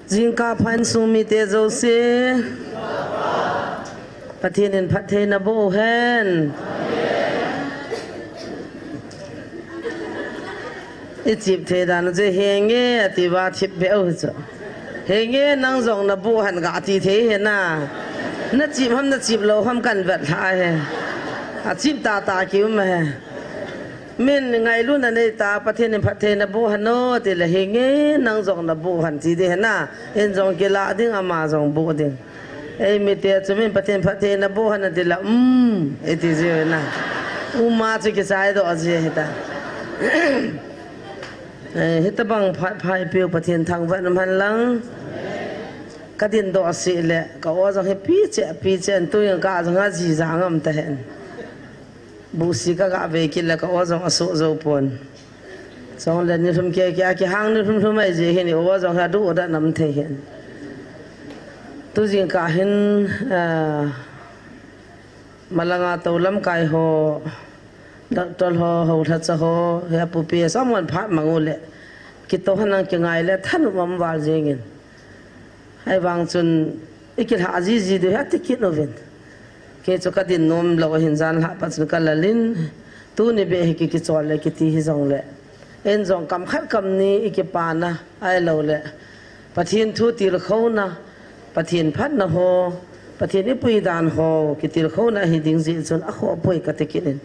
Jinka Pan Sumi Tezose Patin and Patena Bohan Egypt Tedan the Henge at the Vatip Belzo Henge Nangzong the Bohan Gati Tehena Natip Ham the Chip Low Ham Convert High a Chip Tata Kim Min Ngai Luna Neta Patin and Patena Bohano till the Henge Nangzong the Bohan Tidena in Zong Gilading Amazon boarding. Meter to me, Patin Patena Bohana de la it is you now. Magic is either as you hit the bang pipe, Patin Tang Vanman Lang Cadin Dorsey, Gawas of a pizza and 2 cars and Hazis Hangam Tahen. Busika got vacant like a was on a source open. So let me from cake, hang from my he was on her door that I'm taking. Tuzin Kahin Malanga Tolam Kai Ho Dr. Ho, Hotsaho, Hapupi, someone part Mangole, Kitohan Kangai let Hanum Valzingin. I want to Ikit Hazizi, they had to kid of it. Ketokadin nom low hinzan happens Kalalin, two nebeki kitole kitty his own le. Enzon come ni ikipana, I low le. Patin two tilkona, Patin patna ho, Patin ipuidan ho, kitilkona hitting zits on a ho boy catekin.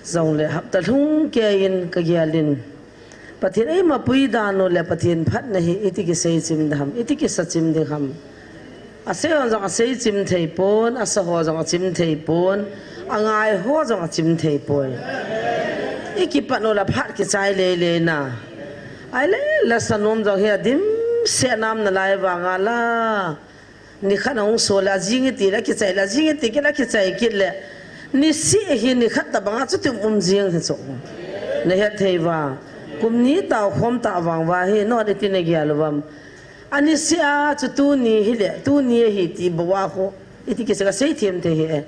Zongle hap the hung gain kagialin. Patin ema puidano le patin patna he itikis in the ham, itikis in the ham. A say on a say Jim Tapon, a saw on a Jim Tapon, and I was on a Jim Tapon. Ikipanola Parkis I lay na. I lay less than noms of here, dim, Senam the live angala. Nikanong sola zingiti, like it's a zingiti, like it's a kidle. Nisi he nikat the bangat to umzing his own. Nehateva, Kumnita, Homta Vangwa, not a tinagalum. Anisia to two near hit, Bawaho, it is a satium to here.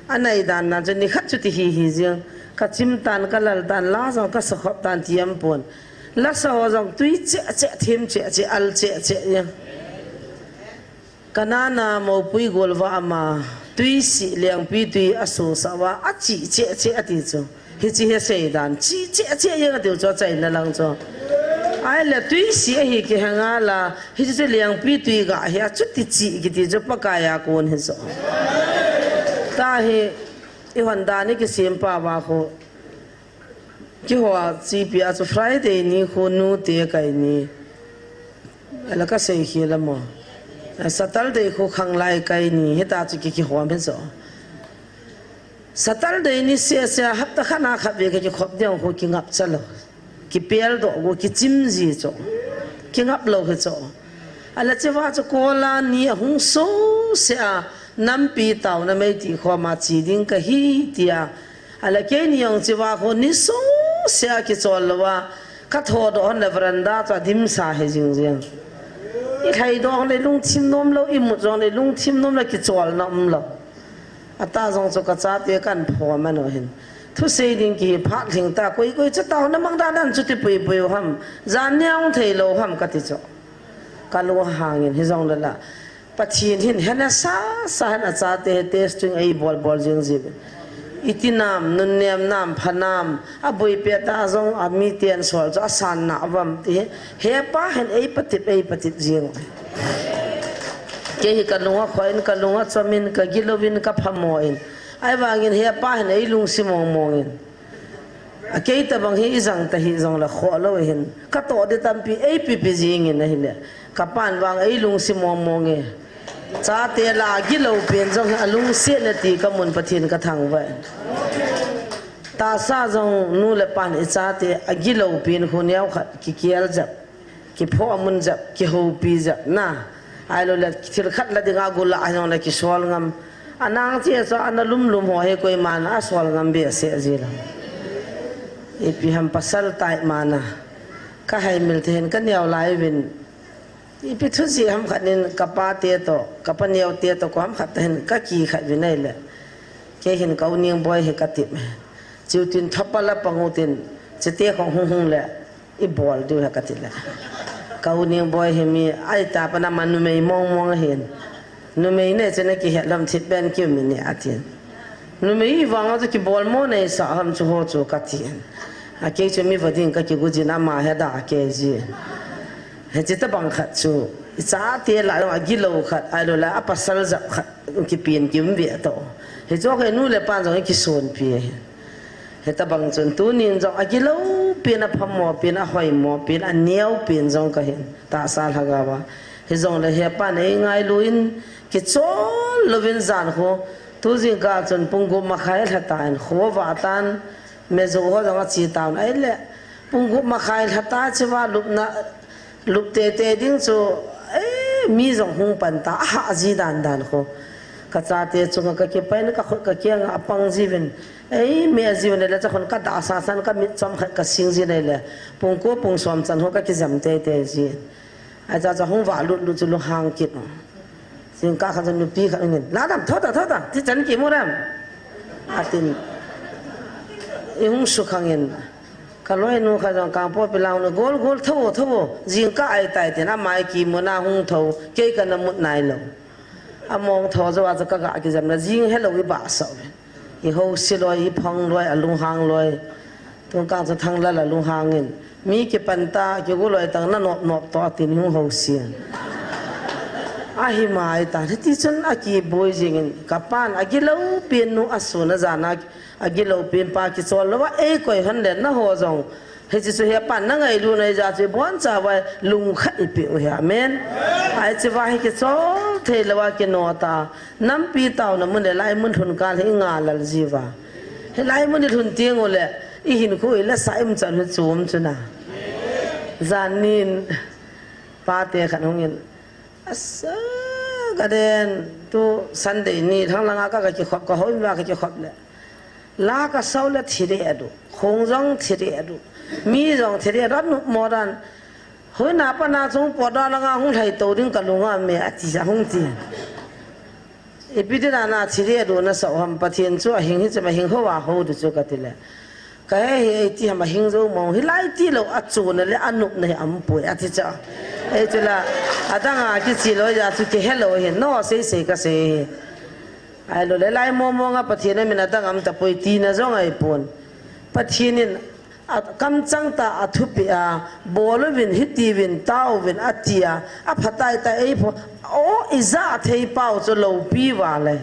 Anaidan, and the Hatu to his young, Katim Tan Kalal Tan Las on Casahop Tan Tiampon. Lassa was on tweets at him, I'll say, Kanana Mopui Golvama, Twisi, Liang Pitui, Asosawa, Achi, Atizo. He say, Dan, Chi, in the Langzo. I let you see he can hang his young Pitui got here to teach it is a Pacaya on his own. Tahi Ivan Danik is in Pavaho. Kihoa CP as a Friday ni who knew take I ni. Like I say here more. A Saturday who hung like I ni hit out to kick home and so. Saturday ni says I have the Hana have a cop down hooking up cello. Kipeldo go kitimzi so king up low his all. I let you watch a cola near whom so say Nampi town a matey homachi dinka he dear. I like any young Zivaho ni so say Kitsolova cut hold on the veranda to dimsa his young. It had only long tim nom low image only long tim nom like it's all nom low. A thousand so catsati can poor man of him. To say dinky parting tak we go to town among that and to the people hum Zanyang Taylor hum catizo. Kalo hanging his own la. But he in Henessa, Sana Sate tasting a ball zib. Itinam, Nunem Nam, Panam, a boy petazong, a meaty and swords, a son navam, Hepa and apatit zing. Kehikalunga, coin Kalunga, Samin, Kagilovin, Kapamoin. I wang in here pan a lung simon mongin. A cater bang he isn't his on the hollow hin. Kato de tampi a pipizing in the hill. Kapan wang a lung simon mongi. Sate la gillow pins on a lung sanity come on patin katang vine. Tasazon nula pan isate a gillow pin who now kikielzap. Kipo munzap, kiho pizza. Na, I let till cut letting agula I don't like his swallowing. Anang tia so analum ho he koi man aswal ngambe se zila ipi ham pasal tai mana ka hai milten kan yaw lai win ipi thu si ham khanin kapa te to kapaniaw te to ko ham khaten ka ki khat winai le ke hin kau ning boy he katip chiutin thapala pangutin chete khong hung le i bol du ha katila câu niệm bồi hệ mi ai ta bận nằm nu mày mong hiện nu mày này cho nên cái hệ làm thịt bên kia mình nè tiền nu mày vang ở cái bol mô này sao ham chú hồ chú cắt tiền cái chuyện mi phải cái cái gì nằm mà hết đã cái gì hết chỉ ta bằng khát chú giá tiền lại là cái lâu khát ai rồi là áp sal giặc khát cái tiền kiếm việc đó hết cho cái nu là ban rồi cái xuân tiền hết ta bằng chuẩn tu nín trong cái lâu tiền là phàm mò tiền là hoài mò tiền là nhiều tiền trong cái hiện ta sao hàng gạo hết trong là hết ban ấy ngay luôn cái chỗ lovin gian ho tu riêng cả chuẩn bung gồm mà khai hết tan khó vả tan mẹ dâu ho trong chỉ tao ấy lẽ bung gồm mà khai hết ta chỉ vào lúc tê tiếng chỗ mi trong hung pan ta hạ gì đàn ho cái cha tê chung cái bay nó cái kia ngã băng gì vậy mẹ gì vậy là chắc con cái đá sa san cái mít chấm cái sinh gì này là bung cố bung xóm chân ho cái dầm tê gì ai cha hung vả lụt lụt hàng kítสิ่งก้าขันจะมีปีขันเงินล้าดำทอดที่ฉันกี่โมดำอาทินยุ่งสุขังเงินข้าร้อยนู้ข้าจงกางพ่อเป็นเราเนี่ยโกลทั่วสิ่งก้าไอ้ตายแต่น้าไม้กี่โมนาหุ่งทั่วเกี่ยกันน้ำมุดนายเรามองทั่วจะว่าจะก้ากี่จำนะสิ่งให้เราวิบากสาวอีหัวสิลอยอีพังลอยลุงหางลอยตรงกลางจะทั้งละลุงหางเงินมีกี่ปันตากี่กุลอยตั้งนั่นนอบต่อตินหุ่งหัวเสียนahi mai ta ti chun aki boy jingin kapan agi lo pin nu asuna jana agi lo pin pa ki chol lo e koi han le na ho jong he chi su he pan na ngai lu nai ja chi bon cha wa lung khat pi o he amen ai chi wa he ki chol the lo wa ki no ta nam pi taw na mun le lai mun thun ka le nga lal jiwa he lai mun ni thun tieng o le I hin ko la sai um chan hu chum chuna zanin pa te khan hongin asa gaden tu Sunday ni thang langa ka ki khop ka hoi ma ka ki khop le la ka sau le thire adu khong jong thire adu mi jong thire rat nu modan hoi na pa na chung po da langa hung thai to ding ka lunga me ati ja hung ti e pi de na thire adu na sau ham pathian chu a hing hi cha ma hing ho wa ho du chu ka ti le ka he ti ham hing zo mo hi lai ti lo a chu na le anu ne am pu ati cha itu lah, ada ngah kita lo ya tu ke hello he, no se ka se. Ayo le lai mo ngah pathian ni ada ngam tapoi tina zong ay pun. Pathian ni kam cang ta athupi a, bolu win hiti win tau win atia, apatai ta ay pun. Oh iza thei pau so lo pi wale.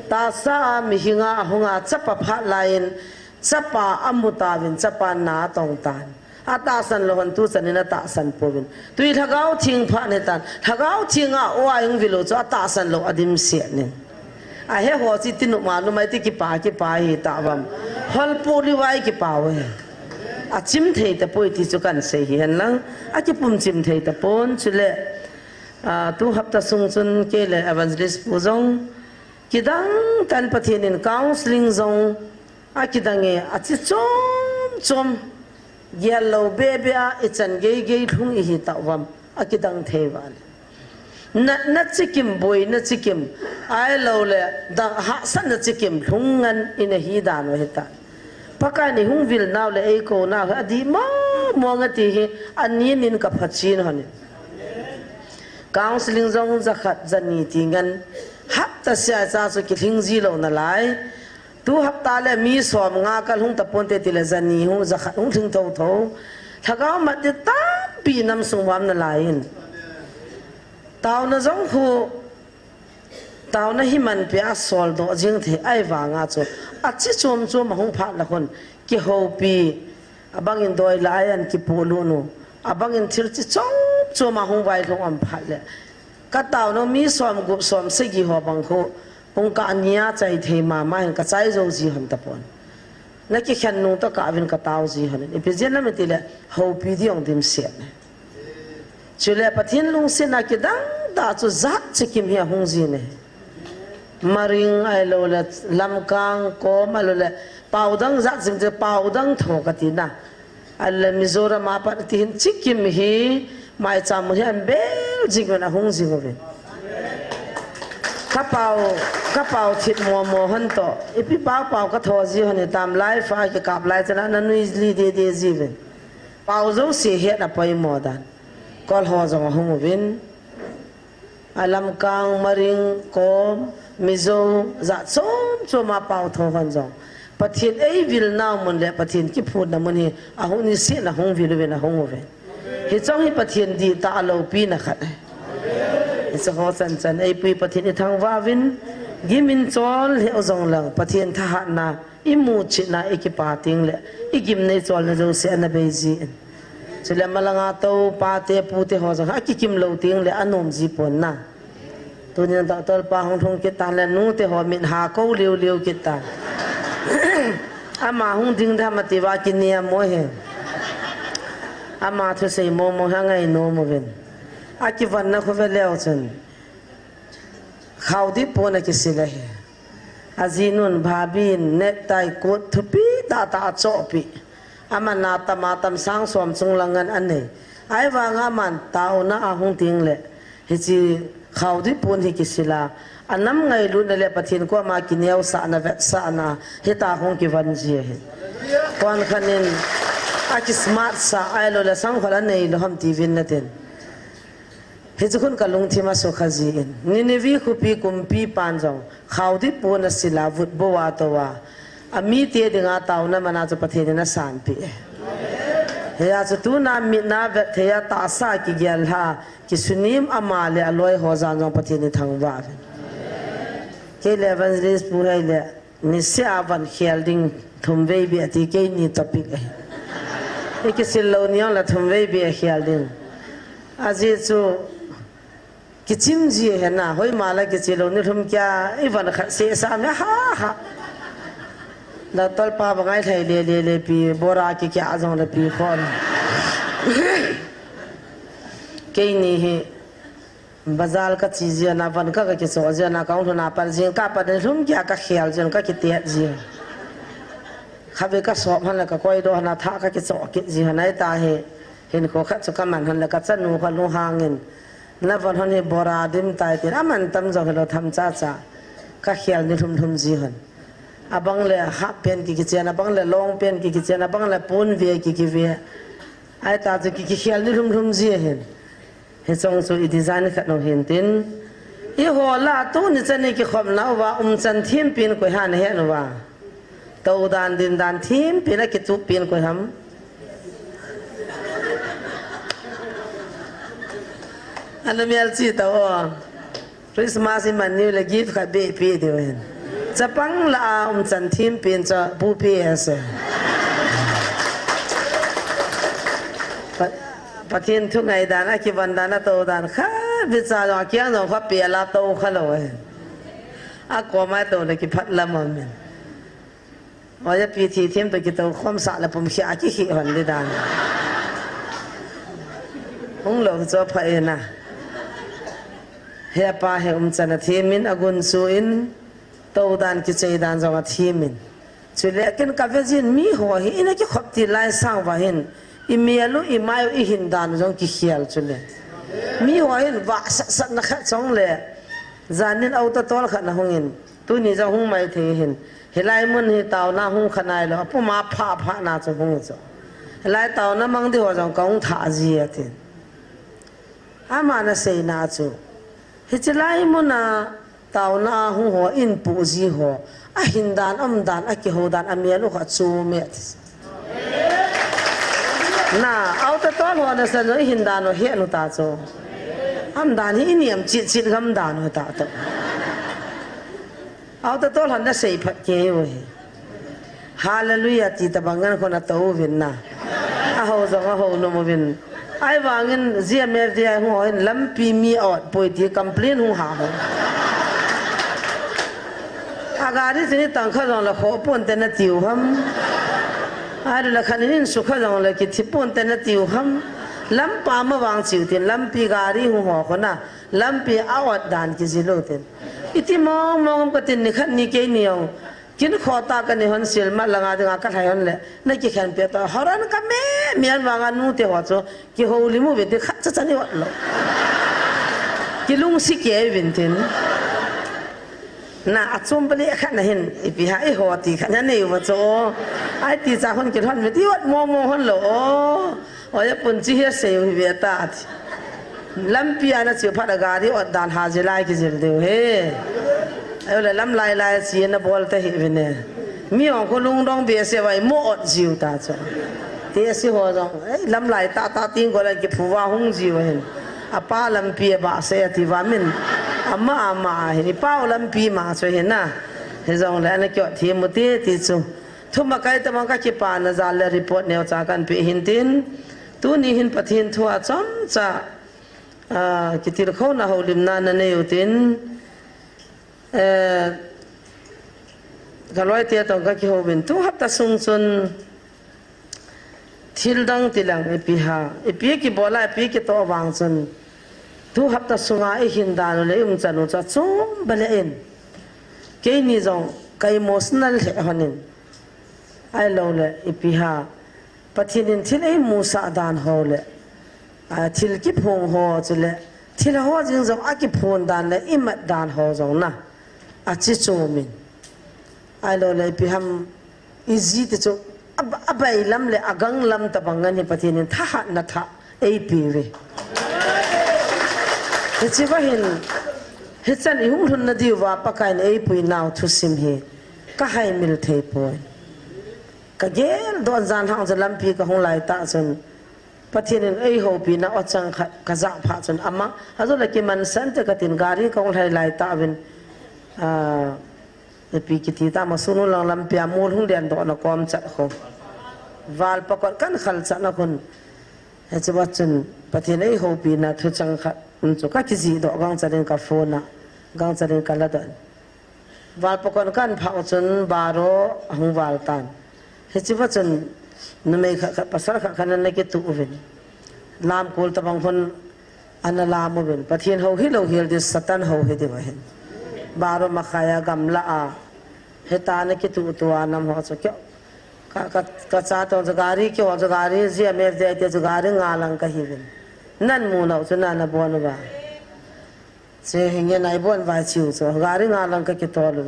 Ta sa mihinga hunga capa phat lain, capa amuta win capa na tong tan. Atasan lohan tu sanin atasan povin. Tui thagau thing pha ne tan. Thagau thinga oa yung vilo cho atasan lo adim siat ne. Ahe ho si tinu malu mai ti ki pa hi ta bam. Hol pu li wai ki pa we. A chim thei ta poi ti chu kan se hi han lang. A ki pum chim thei ta pon chule. Tu hap ta sung chun ke le evangelist pu zong. Kidang kan pathianin counseling zong. A kidange a chi chom yellow baby it's an gay thung hi tawam akidang thewan na chikim boy na chikim ai lo le da ha san na chikim thungan in a hi dan wa heta pakani hung vil naw le ei ko na adi ma ngati hi anin nin ka phachin hone counseling zong zakhat zani tingan hatta sia cha so ki thing ji lo na lai tu hấp ta le mi som nga kal hung ta ponte ti le zani hung zakhat hung thing tho thagao mat de ta pi nam sungwam na lain taw na zong khu taw na himan pe a sol do jing the ai wa nga cho a chi chom hung pha la khon ki ho pi abang in doi lai an ki polu no abang in thir chi chom hung wai thong am pha le ka taw no mi som gup som se gi ho bang khu ông cả nia chạy thề mà mai cả trái dâu gì hẳn tập on, nãy cái khen nung ta cả viên cả tao gì hẳn, bây giờ làm gì là hậu bị đi ông tìm xét này, cho nên bắt thiên lung xin cái đắng đã cho giác chỉ kiếm hiểu hung gì này, maring ai lo là làm cang có mà lo là bảo đắng giác chính là bảo đắng thổ cái gì na, ai là Mizoram mà bắt thiên chỉ kiếm hi mai chăm hi anh bé chính là hung gì vậy. Kapau thịt mò hân to, ipi pao cái thò gì hân tam lai phai cái cặp lai cho nó nuôi li de gì vậy, bao dấu xì hết là bay mò đàn con họ dòng hông vin alam kang maring kom mizo dạ chôm cho mà bao thô hơn dòng pathin ấy vil nào mình lệ pathin kí phun là mình hi à hông ni xí là hông vil về là hông về hi trong hi pathin đi ta lâu pi na khát hi cho họ chân chân ấy pi pathin thang va vin gimin chol hiệu dòng lang pathin tha hat na imu chi na ekipa ting le igim nei chol na jo se na beji cho nên mà là ngã tàu pa te pu te họ rằng cái kim lâu tiếng là anh ôm gì buồn na tôi nên tạo tàu pa hong thong kita là nu te họ mình hà câu liu liu kita ama hong ding tham mà tiwa kinia moi he ama thu sei mo mo hang ai no mo ven aki van na khu ve leo chen khau di po na ki sila he azinun bhabin net tai kot thupi ta ta cho pi aman na tamatam sang som chung langan ane ai wanga man tao na ahung ting le hi chi khau di pun hi kisila anam ngai lu na le pathin ko ma kineu sa na vet sa na hi ta hong ki van ji he kon khanin a ki smart sa ai lo la sang khala nei lo ham tv na ten hi chu khun ka lung thima so khaji in ni ne vi khu pi kum pi pan jong khau di pun na sila vut bo wa to wa ami te dinga tau na mana chu pathe na san pi he ya chu tu na mi na ve the ya ta sa ki gyal ha ki sunim amale aloi ho jan jong pathe ni thang wa ke 11 days pu hai le ni se avan khielding thum ve bi ati ke ni topic e ke silo ni la thum ve bi khielding aji chu ki chim ji he na hoi mala ki chilo ni thum kya ivan kha se sa me ha ha na tol pa bangai thai le pi bora ki kya jong le pi khon ke ni he bazal ka chizia na van ka ki so ja na kaung na par jing ka pa de thum kya ka khial jeng ka ki te ji khabe ka so han la ka koi do na tha ka ki so ki ji hanai ta he hin ko kha chu ka man han la ka chanu kha lu hangin na van han he bora dim tai ti aman tam jo lo tham cha cha ka khial ni thum ji han abang le ha pen ki kichen abang le long pen ki kichen abang le pon ve ki ve ai ta chu ki khial ni thum ji hen he chong chu I design khat no hen tin I ho la tu ni chen ni ki khom na wa chan thim pin ko han he no wa to dan din dan thim pin ki chu pin ko ham anamial chi ta o Christmas in man ni le gift kha be pi de hen Japang la chan thim pin cha bu pi ase pathin thu ngai dan a ki van dan to dan kha bi cha lo kyang no kha pi la to kha lo a ko mai to le ki phat lam men wa ya pi thi thim to ki to khom sa la pum khia ki hi hon le dan hong lo cho pha na he pa he chan thim min agun su in tàu đàn cái chơi đàn rồi mà thiêm mình, cho nên cái cà phê gì mi hoa hi, cái cái khop ti lai sang vào hin, email email hin đàn rồi cái khial cho nên mi hoa hin vạ sat na khát xong lệ, giờ nên auto toll khát na hông hin, tu ni giờ hông mai thế hin, helai mun hi tàu na hông khát này lo, pu ma pha na cho hông cho, helai tàu na mang đi hoa rồi công thả gì thế, ama na say na cho, helai mun na tao na hung ho in pu ji ho a hin dan a ki ho dan amia lu kha chu me na auto tol ho na san hin dan ho he nu ta cho am dan hi niam chit chit gam dan ho ta to auto tol han da sei phat ke we hallelujah ti ta bangan ko na to vin na a ho zo a ho no mo vin ai wangin zia mer dia ho in lampi mi ot poi ti complain hu ha ho agari sini tangkha jong la kho pon te na tiu ham ai la khanin su kha jong la ki thi pon te na tiu ham lam pa ma wang chiu tin lam pi gari hu ho ko na lam pi awat dan ki zilo tin iti mong ka tin ni khat ni ke niaw kin kho ta ka ni hon sil ma langa dinga ka thai hon le na ki khan pe ta haran ka me mian wanga nu te ho cho ki ho li mu ve te khat cha cha ni wa lo ki lung si ke vin tin น่ะจุ่มไปเลยขันเห็นไอ้ปีหาไอ้หัวตีขันนั่นนี่มาโจไอ้ตีจากคนกินหันไปที่วัดมองหันโหลโอ้ยปุ่นจีเฮเสียวเวียตาลำปีอันนั้นเสียวพัดอากาศที่อดดานหาเจริญกิจเดียวเฮ้ไอ้เวลาลำลายเสียนบอลเตะเห็นเนี่ยมีของคนลุงดองเบียเสียไว้หมดจิวตาจ้ะเตะเสียหัวจังไอ้ลำลายตาติ้งก็เลยเก็บผัวหงจิวเห็นอาป้าลำปีบาเสียที่ว่ามินอามาเห็นป้าลำปีมาช่วยเห็นนะเฮ้ยจังเลยอันนี้เกี่ยวที่มุติที่สุทุกมาใครแต่มันก็คิดปานจัลเลยรีพอร์ตเนี่ยจากกันไปเห็นตินตัวนี้เห็นปฏิทินทั่วจำจ้ะคิดที่เขาหน้าหูลิมนานั่นอยู่ตินก็ร้อยเตียต้องก็คิดว่าเป็นตัวฮับตาสุงสุนทิลดังทิลังไอปีหาไอปีกี่บอลไอปีกี่ตัววางสุนตัวฮับตาสุงไอหินดานเลยจันจะจมเบลเอ็นแค่นี้จงใครโมสนัลเหรอนินไอเราเลยไอปีหาปฏิทินที่ไอมูสาดานเขาเลยทิลกิพงหัวจุเลยทิลหัวจึงจงอากิพงดานเลยอิมัดดานหัวจงนะอาจิโจมินไอเราเลยพิหามอิจิตโจอับไอลำเลยอากังลำตะบังเงินปฏิทินท่านัทะไอปีเวเฮ้ยว่าเห็นเฮ้ยจันหุ่นหุ่นนาดีว่าปากไอไอปีนาวทุสิมฮีก็ให้มิลเทย์ปอยก็เกลโดนจานห้องจะลำปีก็ห้องไหลตาจนปฏิทินไอโฮปีน่าอดจังกระจับผ่าจนอามาฮัจุเลยกิมันสันต์กตินการีก็ห้องไหลตาเป็นปีกิติตามาสุนุลังลำปีอามูลหุ่นเดียนโดนกอมจัดเขาวาลปกติกันขัลจัดนะคนเฮ้ยจะว่าจนปฏิทินไอโฮปีน่าทุจังขัดจุกกิจิดอกกังจัดเองกับโฟน่ะกังจัดเองกับละดันวาลปกติกันผ่าจนบาโรหังวาลตันเฮ้ยจะว่าจนนั่นไม่ขัดภาษาขัดนั่นไม่เกิดตุวินลามโกลตะบังคนอันนั้นลามวินปฏิทินเขาฮิโลฮิลดิสตันเขาฮิดีวะเห็นบาโรมาขายกำละอาเฮตานี่คิดตัวน้ำหัวสุกี้ก็จะต้องจะการีกี่หัวจะการีเสียเมื่อเดียวจะการีงาลังก็ฮิวินนั่นมูนาอุจนานาบวนว่าเสียหิ้งยันไอบวนวายชิวsoการีงาลังก็คิดตัวเลย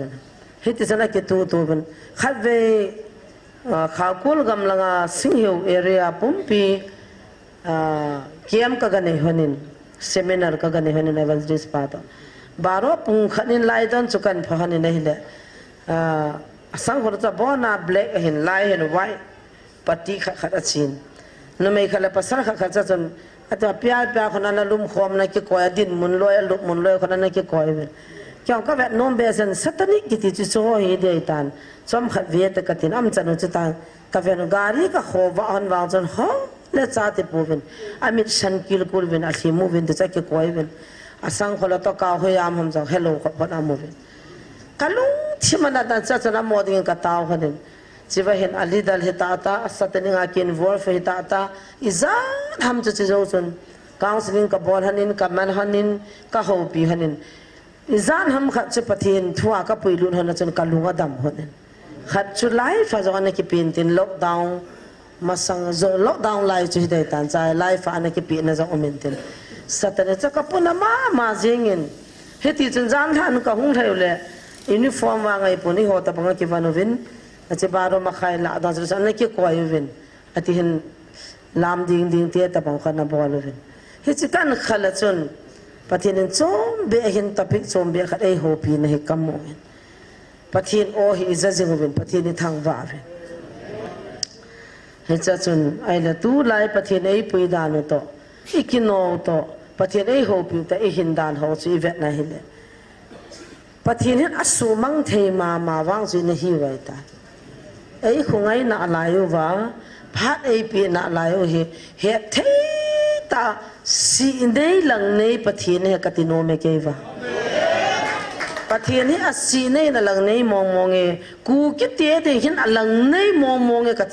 ฮิตจะนักคิดตัวเป็นขัดเวข้าวกุลกำลังสิงหิวเอเรียปุ่มปีเกี่ยมก็กันเหนินเซมินาร์ก็กันเหนินในวันที่สปาร์ตบาร์ปุ่งขันินไล่ต้นสุกันพานินนี่แหละสังขารจะบ่อนาเบลเห็นไล่เห็นไว้ปฏิขัดชินนั่นไม่ขัดภาษาขัดจะจนอาจจะเปียคนนั้นลุมขวมนั่นกี่ก้อยดินมุนลอยลุกมุนลอยคนนั้นกี่ก้อยเป็นเกี่ยวกับแบบน้องเบสันสัตนิกิติจิโซฮีเดียตันสมขัดเวียตกตินอัมจันอุจตังกับเวนุการีก็ขวานวางจนฮะเละจ่าติปูเป็นอามิชันกิลกุลเป็นอาชีมูเป็นตัวจะกี่ก้อยเป็นอาสังขละตะกาวพยายามทำจากเฮลโลคนอามูเป็นกัลุงที่มันนั่นจะจะนำโมดิ่งกับตาวคนนึงจีว่าเห็นอลีดัลเฮตาตาสัตนิงอากินวอลฟ์เฮตาตาอิจาทำจะจะจนกางสิงกับบอลฮันนินกับแมนฮันนินกับโฮปีฮันนินอิจานทำขัดจะปฏิทินทั่วกับปุยลุนฮันจนกัลุงอดัมคนนึงขัดชุดไลฟ์ฟังจากอันนี้กี่ปีนตินล็อกดาวน์มาสั่งจะล็อกดาวน์ไลฟ์จุดใดตันใจไลฟ์อันนี้กี่ปีนั่นจะอมินตินสัตนิจะกับปุ่นมาเจงินเฮติจนจานท่านกับหุ่นไทยเลยยูนิฟอร์มว่าไงปุ่นนี่หัวตะบังกี่วันวินอาจจะบาร์มาขายละตอนสุดท้ายนั่นกี่กว่าวินอาทิตย์เห็นลามดิ่งเตี้ยตะบังขันนับบอลวินเฮจิกันขลัดจนปฏิทินจมเบียเห็นตะพิกจมเบียขัดไอโฮปีนให้กำมวินปฏิทินโอฮิจะจิงวินปฏิทินทางว่าวินเฮจิจนไอละตูไลปฏิทินไอปุยดานุโตอีกินโนโตปฏิทินไอโฮปีแต่ไอหินดานเขาจะอีเวทนั่นเองปฏิทินอัศมังเทมาวางจุนหิวไว้ตาไอ้คงไอ้น่าลายว่าพัดไอ้ปีน่าลายว่าเฮเทตาสีในหลังในปฏิทินเนี่ยกติโนเมเกว่าปฏิทินเนี่ยสีในหลังในมองเงกูคิดเตี้ยแต่เห็นหลังในมองเงกัด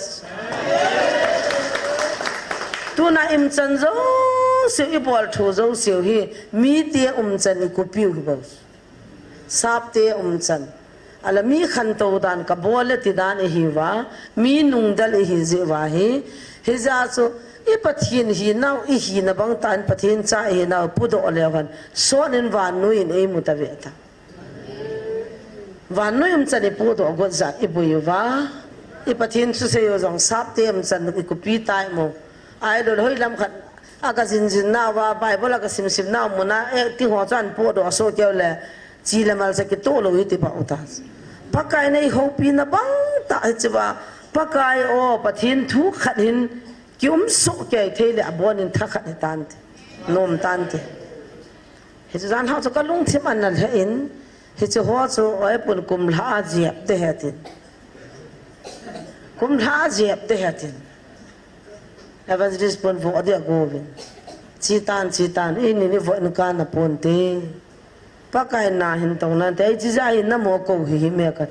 ตัวน่าอิมจันโจเสียวอีบอลทูโจเสียวฮีมีเตี้ยจันอีกูปิวฮิบสซาบเตอจันอัลมีขันโตดานกับบัวเลติดานเอฮิวามีนุ่งดัลเอฮิเจวาฮีเฮจาโซอีปะทินฮีนาวอีฮีนบังตันปะทินจ่าเฮนาวพุดโอเลวันโซนินวานุอินเอมุตเวตา van noi chani pu to got za ibui wa I pathin su se yo jong sap te chan ku pi tai mo ai do hoi lam khat aga jin na wa bible aga sim na mo na ti ho chan pu do so kyo le chi le mal sa ki to lo ti pa utas pakai nei ho pi na bang ta chwa pakai o pathin thu khat hin kyum so ke the le abon in tha khat tan nom tan te he zan ha ka lung thim an na in he chu ho chu oi pun kum la jiap te hatin kum la jiap te hatin evangelist pun vo adia govin chitan in ni vo in kan na pon te pakai na hin tong na te ji za in na mo ko hi me ka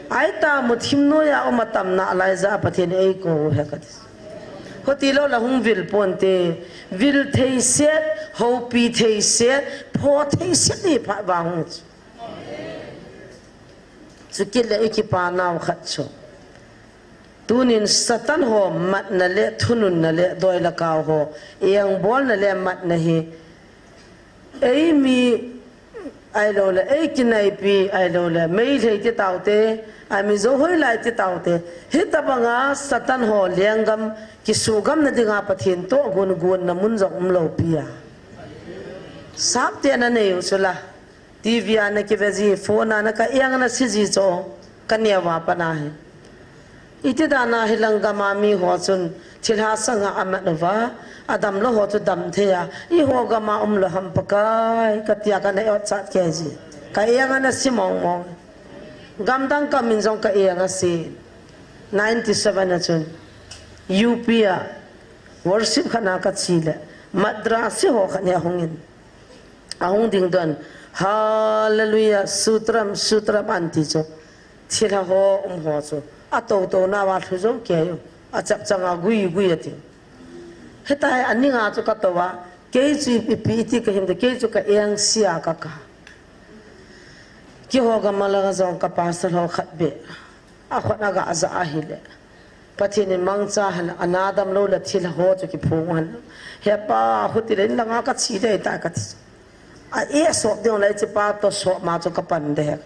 ai ta mu thim no ya o matam na lai za pathin ei ko he ka hoti lo la hung vil pon te vil thei set ho pi thei set pho thei set ni pha wa hung chu ki le ki pa naw khat cho tunin satan ho mat na le thunun na le doi la kaw ho yang bol na le mat na hi ei mi ai lo le ei kinai pi ai lo le mei thei ti taw te ai mi zo hoi lai ti taw te hi ta banga satan ho lengam ki sugam na dinga pathin to gun na mun jong lo pia sap te na ne usula tv ana ki vezi phone ana ka yang na siji cho kanya wa pa na he iti dana hilanga mami ho chun thilha sanga amanwa adam lo ho chu dam theya I ho ga ma lo ham pakai katia ka ne chat ke ji ka yang na simong mong gam dang ka min jong ka yang si 97 na chun upia worship khana ka chile madrasa ho khanya hongin ahung ding don hallelujah sutram anti cho thila ho ho cho ato to na wa thu zo ke yo a chap changa gui ati hetai ani nga cho ka to wa ke chi pi ti ka him de ke chu ka yang sia ka ki ho ga malaga zong ka pasal ho khat be a khona ga za a hile pathin mang cha han anadam lo la thil ho chu ki phung han he pa huti len langa ka chi de ta ka a e so de on lai chi pa to so ma chu ka pan de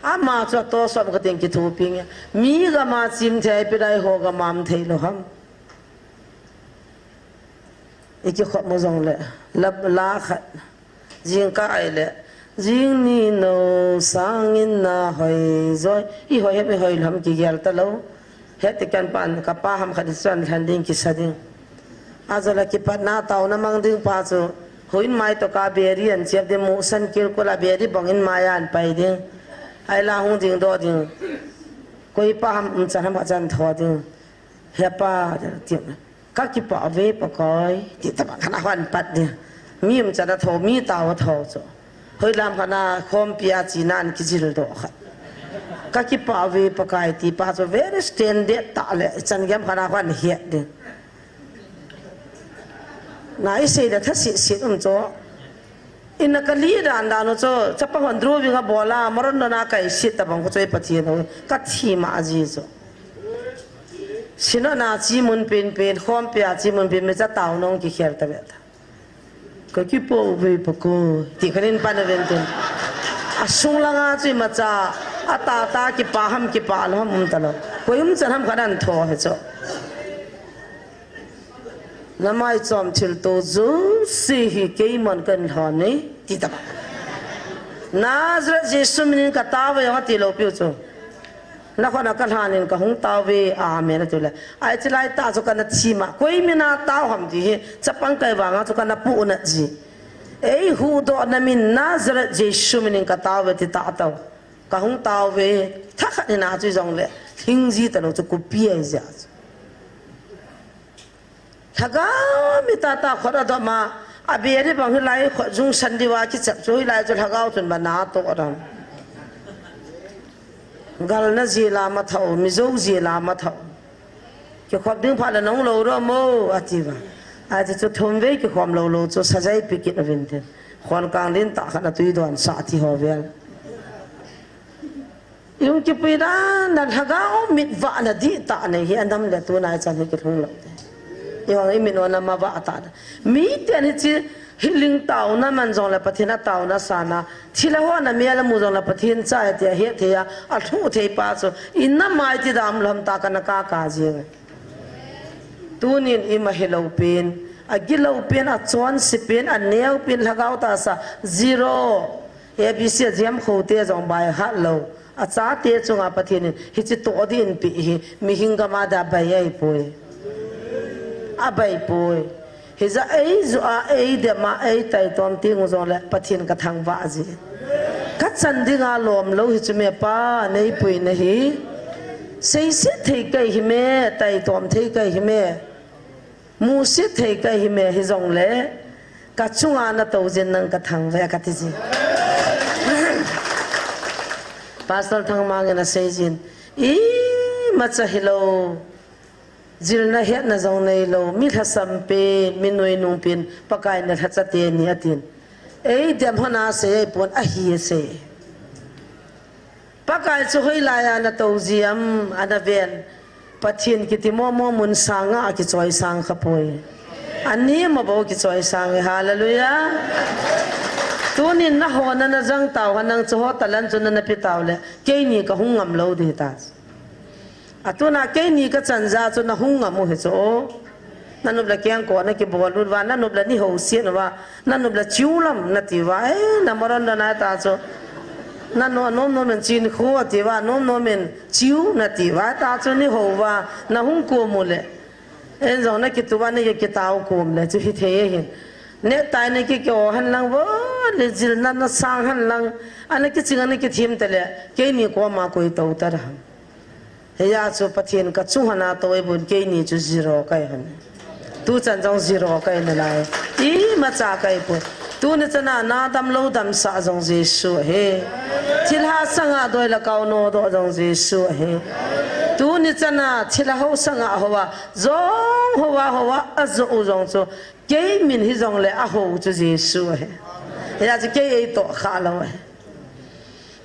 ama cho to so ka ting ki thu ping mi ga ma chim thai pi dai ho ga mam thei lo ham e ki kho mo jong le lab la khat jing ka ai le jing ni no sang in na hoi zoi I hoi he hoi lam ki gyal ta lo he te kan pan ka pa ham khat san handing ki sading azala ki pa na taw na mang ding pa chu hoin mai to ka beri an chep de mo san kil ko la beri bangin mayan pai ding ai la hung ding do ding koi pa ham chan ham chan tho ding he pa ti ka ki pa ve pa koi ti ta khana hwan pat ni mi m cha da tho mi ta wa tho cho hoi lam khana khom pia chi nan ki jil do kha ka ki pa ve pa kai ti pa so very standard ta le chan gam khana hwan he de nai se da tha si cho ina kali ran da no cho chapa hon dru wi nga bola maron na kai sit ta bang ko choi pathi no ka thi ma ji cho sino na chi mun pen khom pia chi mun pen me cha taw nong ki kher ta be ta ko ki po ve pa ko ti khanin pa na ven ten asung la nga chi ma cha ata ki pa ham ki pa lo mum ta lo ko yum chan ham khanan tho he cho namai chom thil to zu si hi ke mon kan thon ni ti ta nazra jesu min ka ta wa ya ti lo pi cho na khona ka hanin ka hung ta we a me na tu la ai chilai ta cho kana chi ma koi mi na ta ham ji chapang kai wa nga cho kana pu na ji ei hu do na min nazra jesu min ka ta we ti ta ta ka hung ta we tha kha ni na chu jong le thing ji ta lo cho ku pi ai ja thaga mi ta khora da ma abere bang lai kho jung san diwa ki chak choi lai cho thagao chun ba na to ram gal na ji la ma thau mi zo ji la ma thau ki khop ding pha la nong lo ro mo ati ba a chu thom ve ki khom lo cho sajai pi ki avin the khon kang lin ta khana tui don sa thi ho vel yung ki pi da na thagao mit va na di ta nei hi andam le tu nai chan hi ki thung lo yang ini mana mawa ata mi tian itu hiling tahu na manjong la pathina tahu na sana thila ho na mela mujong la pathin cha tia he thia athu thei pa so inna mai ti dam lam ta kana ka jing tunin ima hello pin agilo pin a chon sipin a neu pin lagau ta sa zero abc jam khote jong bai hello a cha te chunga pathin hi chi to din pi hi mi hinga ma da bai ai poi a bai poi hiza ai zo ai de ma ai tai tom ti ngozong le pathin ka thang wa ji ka chan dinga lom lo hi chume pa nei pui na hi sei se thei kai hi me tai tom thei kai hi me mu se thei kai hi me hi zong le ka chunga na to jin nang ka thang wa ka ti ji pastor thang ma na sei jin I ma cha hello zirna het na zong nei lo mi tha sampe mi noi nung pin pakai na tha chate ni atin ei dem hana se pon a hi se pakai chu hoi la ya na to ziam ana ven pathin ki ti mo mun sanga ki choi sang khapoi ani ma bo ki choi sang hallelujah tunin na ho na jang taw hanang chu ho talan chu na pi taw le ke ni ka hungam lo de ta atuna ke ni ka chanza chu na hunga mu he cho nanubla kyang ko na ki bolur wa nanubla ni ho sien wa nanubla chiulam na ti wa na maron na ta cho na no men chin kho ti wa no men chiu na ti wa ta cho ni ho wa na hung ko mu le en zo na ki tu wa ni ki taw ko le chu hi the hin ne tai ne ki ko han lang wo le jil na sang han lang ana ki chinga ni ki thim tele ke ni ko ma koi to tar ham heya chu pathin ka chu hana toy bun ke ni chu zero kai han tu chan jong zero kai na lai I ma cha kai pu tu ne chana na dam lo dam sa jong jesu he thilha sanga doi la kaw no do jong jesu he tu ne chana thila ho sanga howa jong howa azu jong chu ke min hi jong le a ho chu jesu he heya chu ke ei to kha lo he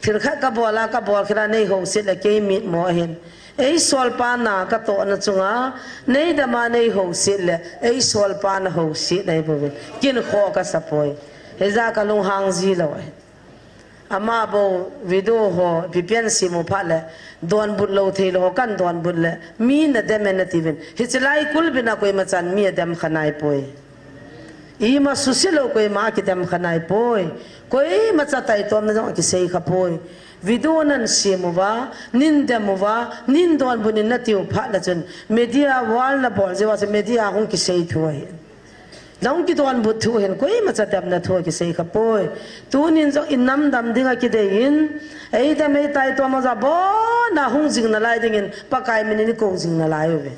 thil kha ka bola ka bol khra nei ho se le ke mi mo hen ei sol pa na ka to na chunga nei da ma nei ho se le ei sol pa na ho se nei bo kin kho ka sapoi he za ka long hang ji lo ama bo video ho pipian si mo pha le don but lo the lo kan don but le mi na de men na tivin hi chlai kul bina koi ma chan mi dem khanai poi I ma susilo koi ma ki dem khanai poi koi ma cha tai tom na jong ki sei kha poi video nan simuwa nin demuwa nin don bunin na tiu pha la chun media wal na bol je wa media hong ki sei thuai long ki don but thu hen koi ma cha dem na thu ki sei kha poi tu nin jo inam dam dinga ki de in ei da me tai to ma za bo na hong jing na lai ding in pa kai min ni ko jing na lai ve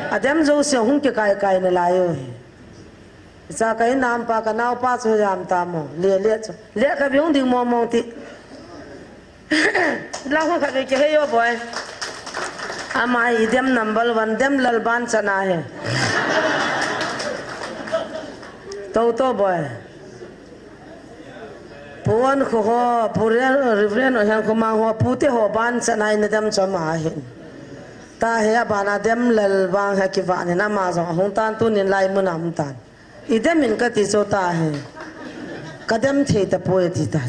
adem jo se hong ki kai na lai yo sa kai nam pa ka nau pa chu jam ta mo le ka byong ding mo ti lao không phải cái hay boy amai dem number 1 dem lalban chana hai to boy puan kho ho purian refren han ko mang ho pute ho ban chana in dem chama hin ta he bana dem lalbang ha ki wa ne na ma zo hong tan tu nin lai mun am tan idem in ka ti so ta hai kadam the ta poe ti ta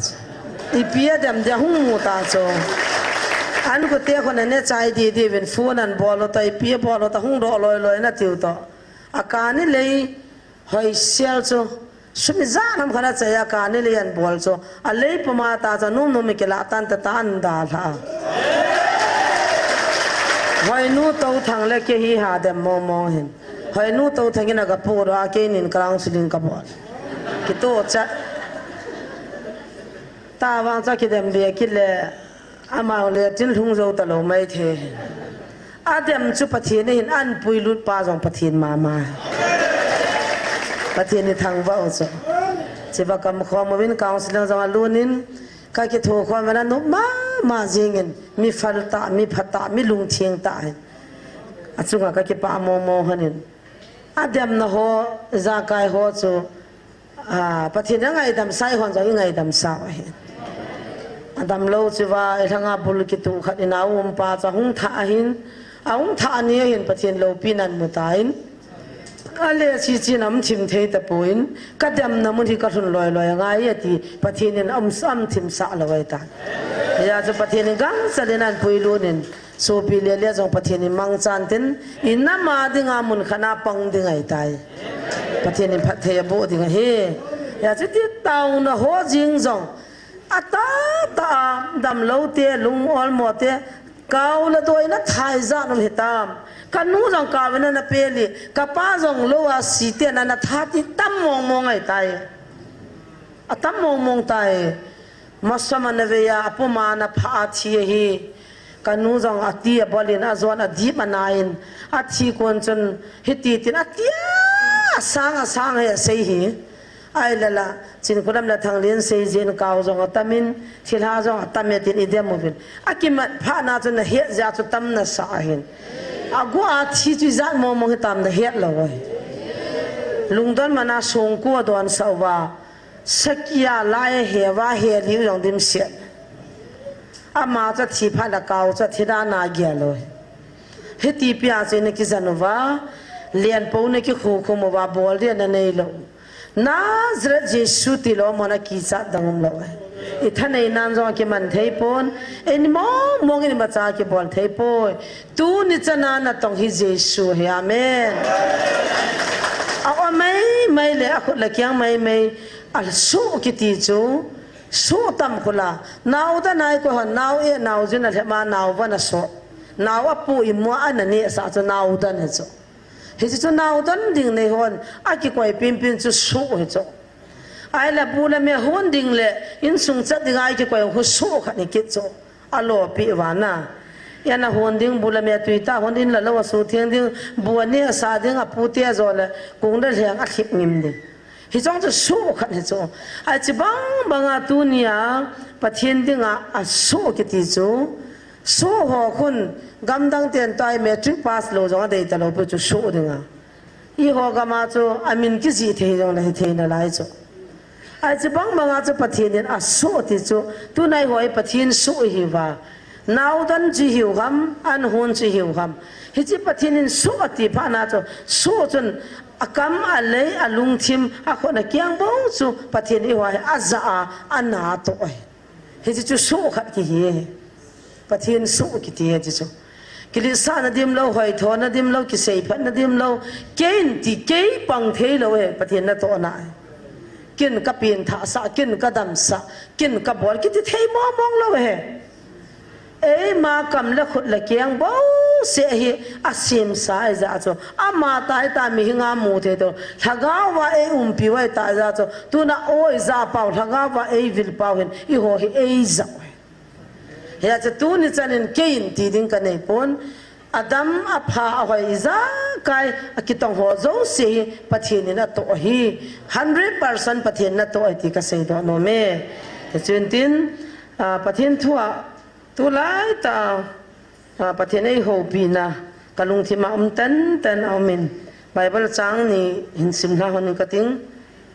ipia dem de hung mu ta cho an ko te ko ne chai di ven phone an bolo ta ipia bolo ta hung ro loi na tiu to akani lei hoi sel cho sumi za nam khana cha ya kani le an bol cho a lei pama ta cha num no me ke la tan ta tan da la hoi nu to thang le ke hi ha dem mo hin hoi nu to thang ina ga pu ro a ke nin krang silin ka bol ki to cha ta wang cha ki dem be ki le ama le tin thung zo ta lo mai the adem chu pathin hin an pui lut pa jong pathin ma pathin ni thang wa so che ba kam kho mo win counselor jong lunin ka ki tho kho ma no ma jingin mi falta mi phata mi lung thieng ta achunga ka ki pa mo hanin adem na ho za kai ho chu pathin ngai dam sai hon jong ngai dam sa hin adam lo chiwa thanga bul ki tu khatina pa cha hung tha hin aung tha ni hin pathin lo pinan mutain ale chi nam thim thei ta poin kadam namun hi ka thun loi loi ngai ati pathinin sam thim sa lawai ta ya cho pathinin gang salinan puilunin so pi le le jong pathinin mang chan tin inama dinga mun khana pang dingai tai pathinin phat thei bo dinga he ya chu ti tau na ho jing jong ata ta dam lo te lung ol mo te kau la doi na thai za nom hitam kanu jong ka wen na peli ka pa jong lo a si te na na tha ti tam mong mong ai tai atam mong mong tai masama na ve ya apuma na pha thi hi kanu jong ati bolin azon adi manain athi kon chun hiti tin atia sang he sei hi ai lala chin kuram la thang len sei jen kaw jong atamin thilha jong atametin idem movin akimat pha na chun he ja chu tam na sa hin agu a thi chu za mo mo tam na het lo lungdon mana song ko don sawa sakya lai he wa he liu jong dim se ama cha thi pha la kaw cha thida na gya lo heti pya che ne ki zanwa lian po ne ki khu khu mo ba bol de na nei lo Nazareth Jesu ti lo mona ki sa dangum lo ithanei nan zo ki man thei pon en mo ngi ma cha ki bol thei po tu ni chana na tong hi Jesu he amen a mai le a khut la kyang mai al su ki ti chu su tam khula naw da nai ko han naw e naw jin al ma naw wa na so naw a pu i mo an ne sa chu naw da ne chu he chu naw dan ding nei hon a ki koi pin chu su he chu ai la bu la me hon ding le in sung chat ding ai ki koi hu su kha ni ki chu a lo pi wa na ya na hon ding bu la me tu ta hon din la lo su thiang ding bu ne sa ding a pu te zo le kung da hiang a khip ngim ding hi chong chu su kha ni chu ai chi bang a tu nia pathian ding a su ki ti chu su ho khun gam dang ten tai metric pass lo jong dei ta lo pu chu su ding a I ho ga ma chu amin ki ji the jong la the na lai chu ai chi bang a chu pathian a su ti chu tu nai hoi pathian su hi wa naw dan ji hiu gam an hun ji hiu gam hi chi pathian su ati pha na chu su chun akam alei alung thim a khona kyang bo chu pathian I wa a za a ana to ai hi chi chu su khat ki hi pathian su ki ti chi chu kili sa na dim lo hoi tho na dim lo ki sei phat na dim lo kein ti ke pang thei lo he pathian na to na kin ka pin tha sa kin ka dam sa kin ka bol ki ti thei mo mong lo he ei ma kam la khut la kyang bo se hi asim sa za cho ama tai ta mi hinga mu the to thaga wa e pi wa ta za cho tu na oi za pau thaga wa e vil pau hin I ho hi ei za ya cha tu ni chanin kein ti ding ka nei pon adam a pha hoi za kai akitong ho zo se pathin na to hi 100% pathin na to ti ka sei do no me chen tin pathin thua tu lai ta pathin ei ho pi na kalung thi ma tan amin bible chang ni hin sim na hon ka ting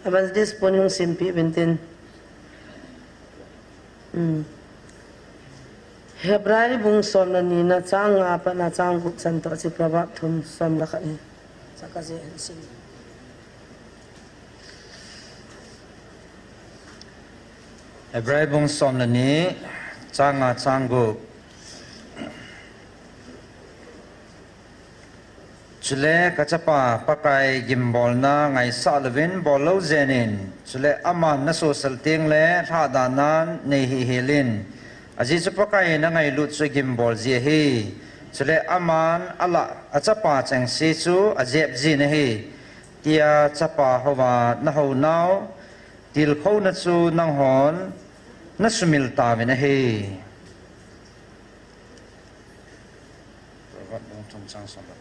aban dis pon yung sim pi bentin Hebrai bung som na ni na chang apa na chang bu chan to chi prabha thum som la khani sakaje sin Hebrai bung som na ni chang a chang gu chule kachapa pakai gimbol na ngai salvin bolo zenin chule ama na social ting le tha danan nei hi helin aji chupakai na ngai lut chu gimbol je hi chule aman ala achapa chang si chu ajep ji ne hi tia chapa howa na ho naw til kho na chu nang hon na sumil ta ve na hi provat dong thong chang som la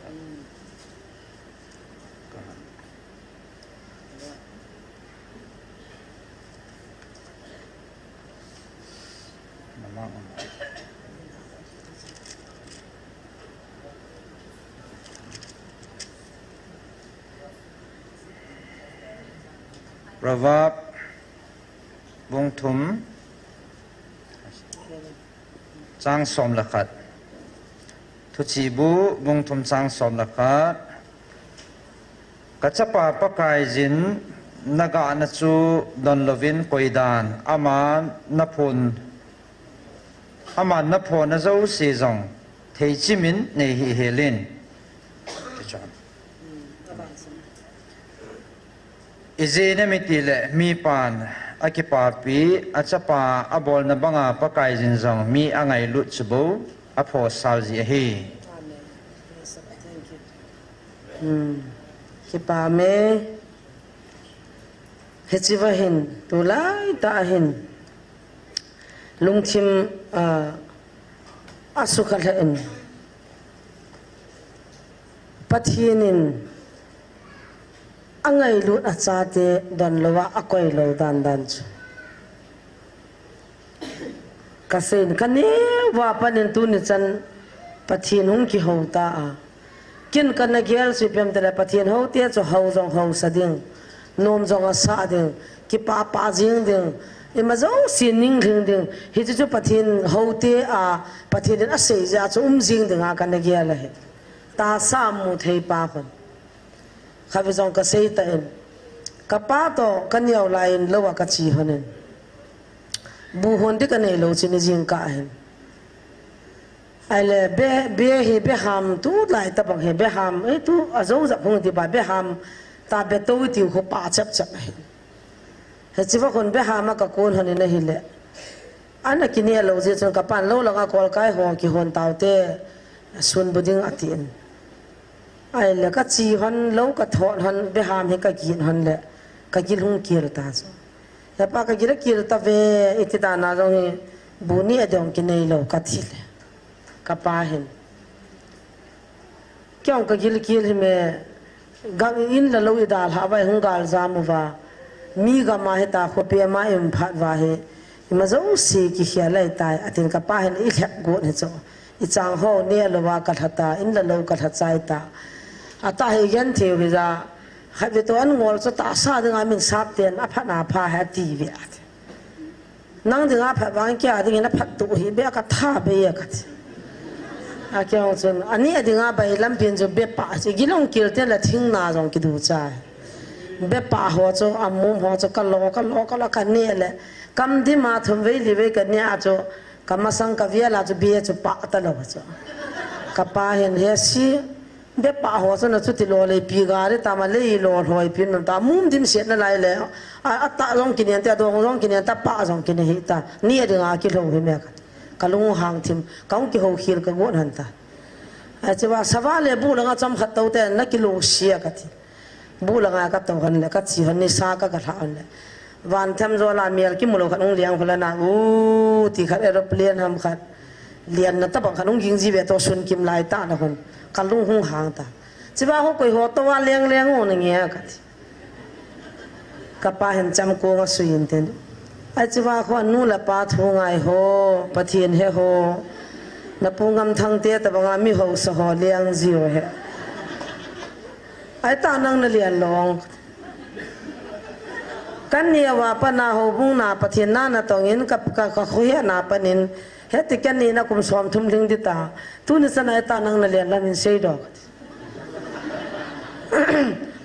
Proverb Bung Thum Chang Som Lakhat Thu Chi Bu Bung Thum Chang Som Lakhat กัจจปาปะกายจินนากาณจูดอนลวินกอยดานอามานาพลนะเจ้าสีจงเทจิมินในเฮลินอิเจนมิติเลมีปานอากิปาปีอาจจะปาอบอลนบังอาปะกายจินจงมีอ่างไงลุดบูอพอสาวจีเฮคิปาเมเฮจิวะหินตุลายตาหินลุงชิมอาสุขัลเห็นปัทยินินอังไงลุดอาจารย์ดันลวะอากอยลวดันจูกษณกันนี้ว่าปนินตุนิจันปัทยินหงกิฮาวตากินกันนักเรียนสิเพียงแต่ละปัทยินฮาวเตี้ยจะฮาวจงฮาวสะดิ้งนมจงอาสาดิ้งกิปาปาจิงดิ้งอิมาจงสินิ่งดิ้งฮิตจุปัทยินฮาวเตี้ยปัทยินอาศัยจะจุจิงดิ้งอากันนักเรียนเลยตาสามมุทัยปาคนข้าพเจ้าก็เสียแต่กับป้าโตกันยาวไลน์เลวกับชีฮนันบุหนที่กันเนี่ยเราชินจิงก้าเห็นไอ้เล่เบ้เฮเบฮามตูไลน์ตะบังเฮเบฮามตูอาจจะพูดที่บ้าเบฮามตาเบตูวิติวเขาป้าจับเห็นเฮ้ยว่าคนเบฮามากับคนฮันนี่นะฮิเลอันนั้นกินเนี่ยเราจะจนกับป้าเราละก็กอลกายหัวกี่คนเต่าเตะส่วนบุดิ้งอตินไอ้เล่ก็จีฮันเราก็ถอดฮันเบฮามให้ก็กินฮันเล่ก็กินหุ่นเกียร์ตาจ้ะแต่ป้าก็กินเกียร์ตาเวอิติตานาจงเฮบุญนี่เดี๋ยวกินเนี่ยเราก็ทีเลยก็ป้าเห็นแก้วก็กินเกียร์เมกังอินละเราอิดาลหาไว้หุ่นกาลจามุว่ามีก็มาให้ตาขบเปียมาอิมพัดว่าให้มาจะอุสิกิเขียไล่ตายอาทิตย์ก็ป้าเห็นอีเล็กกูเนี่ยจ้ะอีจางห่อเนี่ยเราว่ากัดหัตตาอินละเรากัดหัตใจตาอาตาเฮียนเทวิจาให้ไปตัวอันงอลจะตาซาดึงอามินซับเตียนอภันาพาให้ตีเวียดนั่งดึงอาภับางแก่ดึงนับพัดตุหิเบียกัดท่าเบียกัดอาเกี่ยวจนอันนี้ดึงอาไปลำเพียนจะเบียป่าจะกินลงกิลเตละทิ้งนาจงกิดูใจเบียป่าหัวจะอามุมหัวจะกัลโลกันเนี่ยแหละกำที่มาทำเวลีเวกันเนี่ยจะกำมาสังกวีละจะเบียจะป่าตลอดจะกับป่าเห็นเฮซีเบ็ดป่าหัวส่วนสุดที่โลเลยปีกาเรตามาเลยโลหอยพินตามุมดิมเสียนั่นไรแล้วอัตตาลงกินยันแต่ตัวลงกินยันตาป่าลงกินหิตานี่ดึงอากิโลหิมะกันกลุงหางทิมก้าวกิโลขีลกันวนหันตาอาจจะว่าสวาเลบุลังอาจำขัดตัวแต่นักกิโลเสียกันบุลังอากัดตัวกันเลยกัดสีหันนิสากัดหานเลยวันทำโซลาเมียกิมุลขันองเลี้ยงคนละนะที่ขัดเอโรเพลนทำขัดเลียนนัตบังขันองยิงจีเวตัวสุนกิมลายตานะคนกัลุงหงหางตาจิบ้าเขาคุยหัวตัวเลี้ยงโง่เงี้ยกันกับป้าเห็นจำกูงสุยินเต็นไอจิบ้าเขานู่นละป้าทุ่งไอโหปะเทียนเฮโหนับพุงกำทั้งเตี้ยแต่บางอามีหัวสหเลี้ยงจิวเฮไอตานั่งนั่งเรียนลองกันเนี่ยว่าปนาหัวพุงนาปะเทียนน่าตองเงินกับคุยนาปนินเฮติกันนี่นะคุมสวมทุ่มลิงดิตาทุนสนายตานั่งนั่งเรียนแล้วมันเสียดอก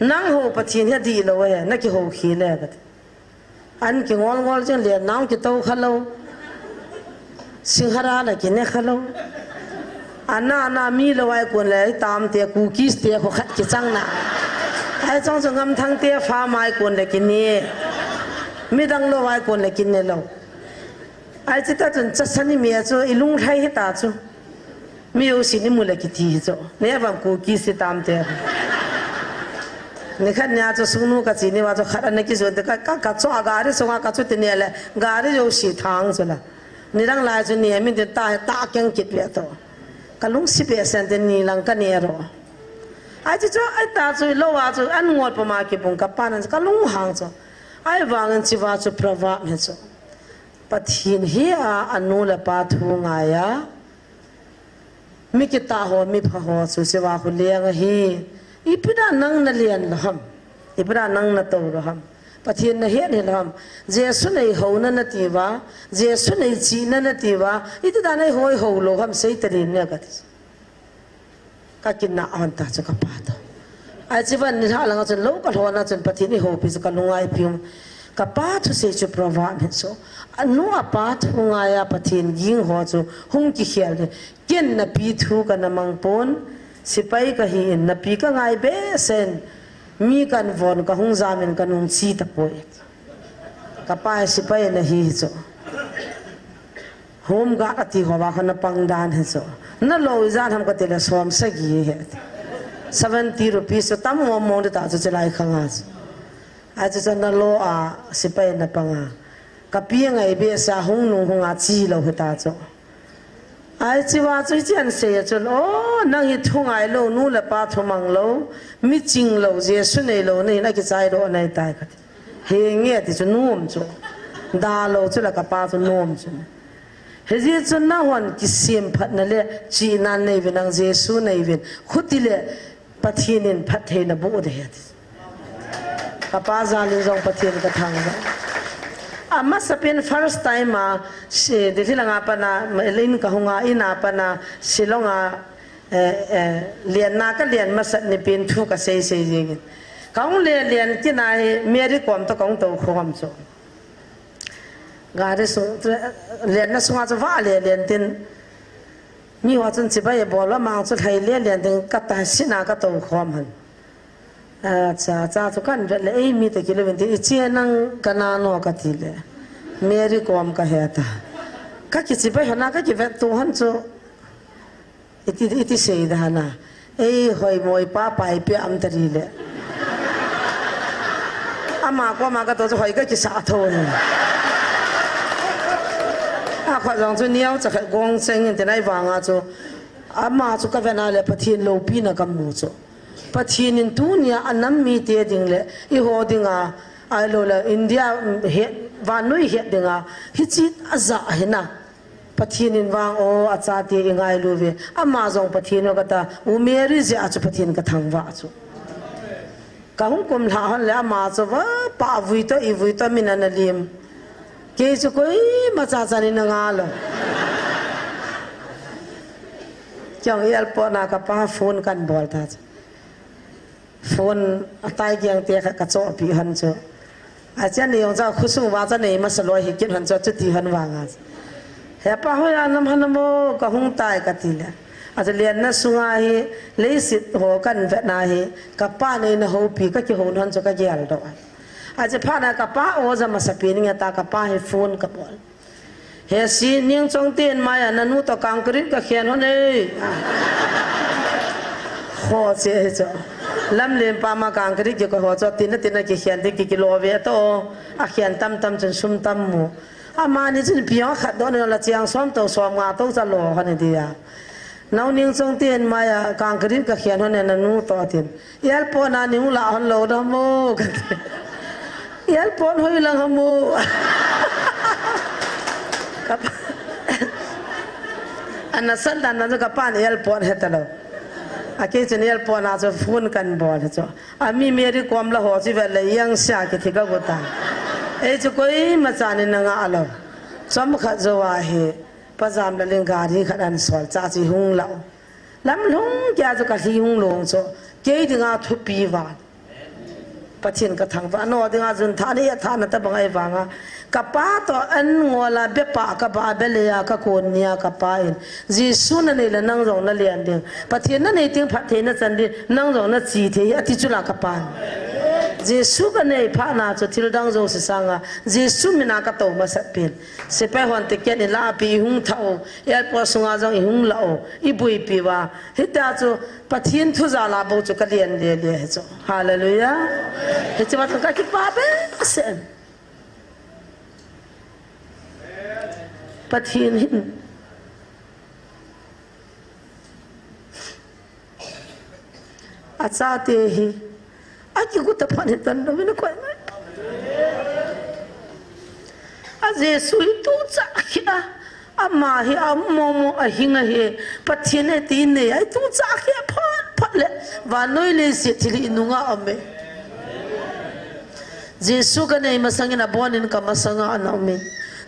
นั่งหัวปะเทียนเฮดีเลยเว้ยนักกี่หัวขี้เลยกันอันกี่งอลจังเรียนน้ำกี่โตขลุ่สิงหราเลยกี่เนี่ยขลุ่อันน่ามีเลยไว้คนเลยตามเตียกูคิสเตียเขาขัดกี่จังน่ะไอ้จ้องจะงำทั้งเตียฟ้าไม้คนเลยกินนี่ไม่ดังเลยไว้คนเลยกินเนี่ยเราไอ้จิตตาจนจะสนิมีจ้ะอีลุงไทยตาจ้ะมีอยู่สิ่งนี้มูลกิจจ้ะเนี่ยบางกูคิสตามเตียนี่ขันเนี่ยจ้ะสุนูกับจีนี่ว่าจ้ะขัดอันนี้กิจวัตรก็จ้ะการีส่งก็จ้ะที่เนี่ยแหละการีอยู่สีทางจ้ะละนี่ดังลายจ้ะเนี่ยมีแต่ตาเก่งกิจเวียตัวก็ลุง10%นี่ลังกันเนี่ยรอไอ้จ้ะไอ้ตาจ้ะโลว่าจ้ะอันงวดประมาณกี่ปุ่งกับปานันก็ลุงห่างจ้ะไอ้วางเงินชีวาจ้ะประวัติเนี่ยจ้ะปะทินเฮียอันนู้นละปาทูงายะมิกิตาหัวมิพะหัวสุเสวาคุเลียงฮีอีพิดานังนเลียนละฮัมอีพิดานังนโตละฮัมปะทินนเฮียนี่ละฮัมเจสุนัยหัวนันตีวะเจสุนัยจีนันตีวะอีติดานัยหัวหัวโลฮัมเสยตรีเนี่ยกัดก็กินน่าอันตาจะกับปาต ai chỉ vẫn như thế là chúng lâu cả thôi na chúng bắt thiên hồ bây giờ cả lungai pium cả ba thu sẽ chụp provide hết số anh nuo ba thu ngay à bắt thiên giang hồ chú hung chỉ hiểu đấy kiến na pi thu cái na mang pon sipai cái hin na pi cái ngay bé sen mi kan von ka hung zamin kan hung chi ta poi ka pa sipai na hi cho hom ga ati ho ba khana pang dan he cho na lo zan ham ka te la som sa gi he 70 rupees so tam mo mo de ta cho chalai khanga a cho na lo a sipai na panga ka pi ngai be sa hung nu hung a chi lo he ta cho ai chỉว่า最近谁就哦，那一通爱路努了把头忙路，没经路这顺内路呢，那个在路那带个，黑夜的就弄着，大路就那个把头弄着，黑夜就那วันที่先พัดนั่นแหละจีนันในเวนังเยซูในเวนขุดที่เลยพัดเทียนพัดเทนบุตรเหตุกับป้าจานิจงพัดเทียนกระทังนะmas sapin first time si dili lang apa na mailin kahunga ina apa na silonga lian na ka lian masat ni pin thu ka sei sei jing kaung lian kinai meri kom to kaung to khom so gare so lian na sunga wa lian tin mi wa chun chi bai bol ma chu thai lian tin ka ta sina ka to khom han cha tu kan le ei mi te kile venti che nang kana no ka ti le meri kom ka heta ka ki chi bai hana ka ki vet tu han chu iti sei da na ei hoi moi pa pai pe am tari le ama ko ma ka to hoi ka ki sa tho ni a kha jong chu niao cha kha gong seng te nai wanga chu ama chu ka vena le pathin lo pi na kam mu chu pathin in tunia anam mi te ding le I ho dinga ai lo la India he wa noi he dinga hi chi aza hena pathin in wang o acha te ngai lu ve ama jong pathin o kata u meri je achu pathin ka thang wa chu ka hung kum la han le ama chu wa pa vui to I vui to min an lim ke chu koi ma cha cha ni na nga lo chang yal po na ka pa phone kan bol ta phone tai giang te ka cho pi han cho a chen ni yong cha khusu wa cha nei ma sa loi hi kin han cho chu ti han wa nga he pa ho ya nam han mo ka hung tai ka ti le a cha lian na sunga hi le sit ho kan ve na hi ka pa nei na ho pi ka ki ho han cho ka yal do a cha pha na ka pa o za ma sa pi ni ta ka pa hi phone ka bol he si ning chong ten ma ya na nu to kang krit ka khian ho nei ho che cho lam len pa ma kang kri ki ko ho cho tin ki khian ti ki lo ve to a khian tam tam chen sum tam mu a ma ni chin piang khat do la chiang som to som nga to cha lo ha ni dia nau ning chong ten ma ya kang kri ka khian ho ne na nu to tin yel po na ni la hon lo da mo yel po hoi lang ha mo ana san dan na ka pa ni yel po he ta lo ake chaniel po na cho phone kan bol cho ami meri kom la ho chi ve le yang sha ki thika go ta e chu koi ma cha ni na nga alo chom kha zo wa he pa jam la ling ga ri khadan sol cha chi hung lao lam lung kya cho ka hi hung long cho ke di nga thu pi wa pathin ka thang wa no di nga jun tha ni tha na ta bangai wa nga ka pa to an ngola be pa ka ba be le ya ka kon nia ka pa in jisu na nei la nang rong na lian ding pathin na nei ting phat the na chan di nang rong na chi the ati chu la ka pa jisu ka nei pha na cho thil dang zo se sanga jisu mina ka to ma sa pin se pe hon te ke ni la pi hung thau ya po sunga jang I hung lao I bui pi wa hita chu pathin thu za la bo chu ka lian le le chu hallelujah he chu ka ki pa be sen pathin hin acha te hi aki ku ta phane tan no ne koi a jesu tu cha khia ama hi amomo a hinga he pathin e ti ne ai tu cha khia phat le wa noi le si thili inunga ame jesu ka nei masangina bonin ka masanga aname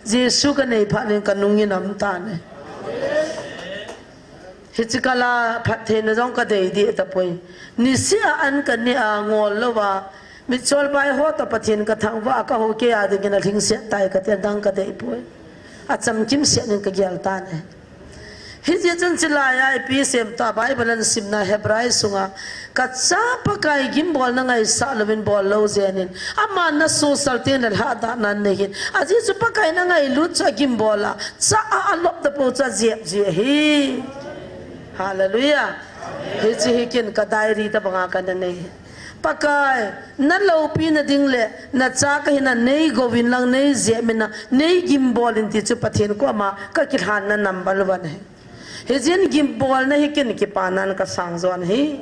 jesu ka nei phanin ka nungin am ta ne hichikala phathe na jong ka dei di ta poi ni sia an kan ni a ngol lo wa mi chol bai ho ta pathin ka thang wa ka ho ke a de gina thing se tai ka te dang ka dei poi a cham kim se nin ka gyal ta ne hi je chen chila ya pi sem ta bible an sim na hebrai sunga ka cha pa kai gim bol na ngai sa lovin bol lo zenin ama na so salte na ha da nan ne hin a ji chu pa kai na ngai lu cha gim bola cha a lop da po cha je je hi hallelujah hi chi hi kin ka diary ta banga ka na ne pakai na lo pi na ding le na cha ka hina nei govin lang nei je mena nei gim bol in ti chu pathin ko ma ka ki han na number 1 hai hejin gimbol na hikin ki panan ka sangzon hi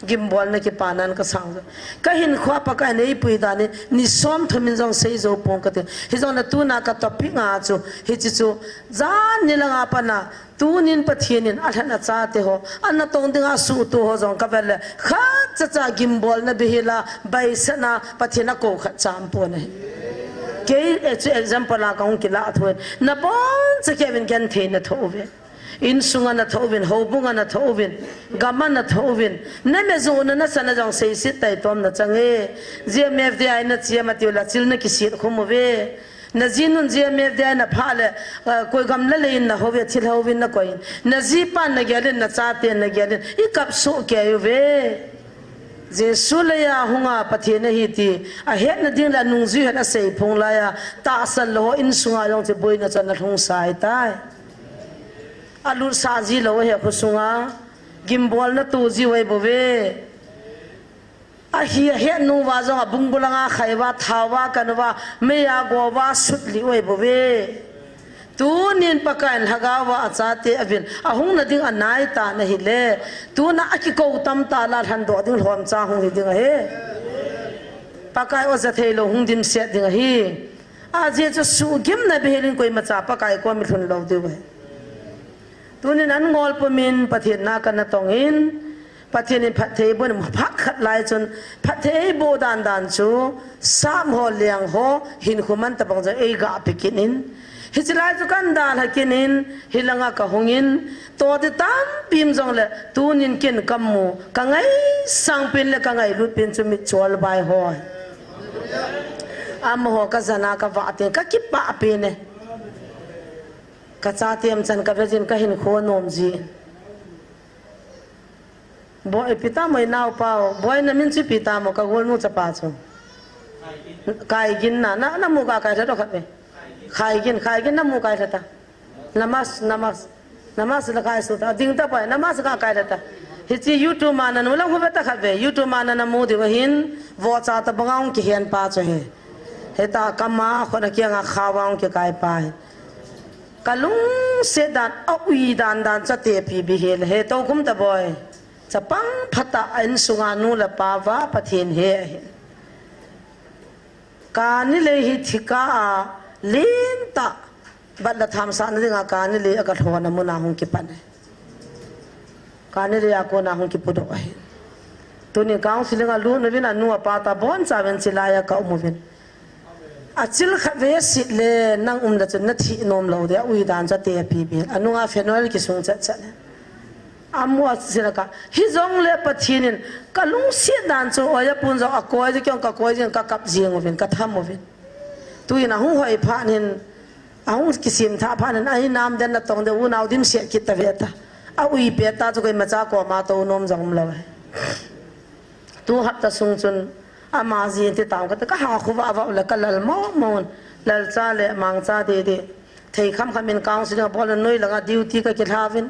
gimbol na ki panan ka sangzon kahin khwa pa ka nei pui da ni ni som thomin jong sei zo pong ka te hi jong na tu na ka topic nga chu hi chi chu zan ni langa pa na tu nin pathinin athana cha te ho an tong dinga su tu ho jong ka vel kha cha cha gimbol na behila baisana pathina ko kha cham po ne ke example la kaung kila thoi na bon che kevin gan the na thove in sunga na thovin hobunga na thovin gama na thovin na me zo na sana jong sei sit tai tom na change gmfdi na chiama tiula chil na ki sit khumove na jinun gmfdi na phale koi gam la lein na hove thil hovin na koi na ji pan na gelin na cha te na gelin I kap so ke yo ve Jesu laya hunga pathina hi ti a het na ding la nungzi hena sei phung la ya ta sal lo in sunga yong che boi na chan na thung sai tai alur sa ji lo he khu sunga gimbol na tu ji wei bo ve a hi het nu wa jong a bung bulanga khaiwa thawa kanwa me ya go wa sut li wei bo ve tu nin pakan hagawa achate avin ahung na ding anai ta na hi le tu na aki ko tam ta la han do ding hom cha hung hi ding he pakai o za thelo hung dim se ding hi a je chu su gim na behelin koi macha pakai ko mi thun lo de we tu nin an ngol po min pathin na kan na tong in pathin in phathe bon phak khat lai chun phathe bo dan dan chu sam ho liang ho hin khuman ta bang ja ei ga pikinin hichilai chu kan dal hakinin hilanga ka hongin to de tam pim jong le tunin kin kammu kangai sangpin le kangai lupin chu mi chol bai ho am ho ka zana ka wa te ka ki pa pe ne ka cha tem chan ka vejin ka hin kho nom ji boy pita moi nau pao boy na min chi pita mo ka gol mu cha pa chu kai gin na mu ka ka tha do khat me khai gin namu kai thata namas la kai suta ding ta pa namas ka kai thata hichi youtube mana no la hubeta khabe youtube mana na mu de hin vo cha ta bangaung ki hian pa cho he heta kama khona kia nga khawang ki kai pa kalung se dan aui dan cha te pi bi hel he to kum ta boy chapang phata an sunga nu la pa wa pathin he ka ni le hi thika a lenta balla tham sa na dinga ka ni le aka thona mu na hung ki pan ka ni le ko na hung ki pudo ai to ni kaung silinga lu na vina nu pa ta bon cha ven chilaya ka umuvin a chil kha ve sit le nang da chen na thi nom lo de ui dan cha te pi bi anunga fenol ki sung cha cha amwa silaka hi jong le pathinin kalung si dan cho oya pun zo akoi je kyong ka koi je ka kap jing ovin ka tham ovin tu na hu hoi phan hin ahung kisim tha phan ai nam den na tong de u naw dim se kit ta veta a ui pe ta chu koi macha ko ma to nom jong lo tu hat ta sung chun ama ji te taw ka ka ha khu wa wa la kalal mo mon lal cha le mang cha de de thei kham khamin kaung si na bol noi langa duty ka ki thavin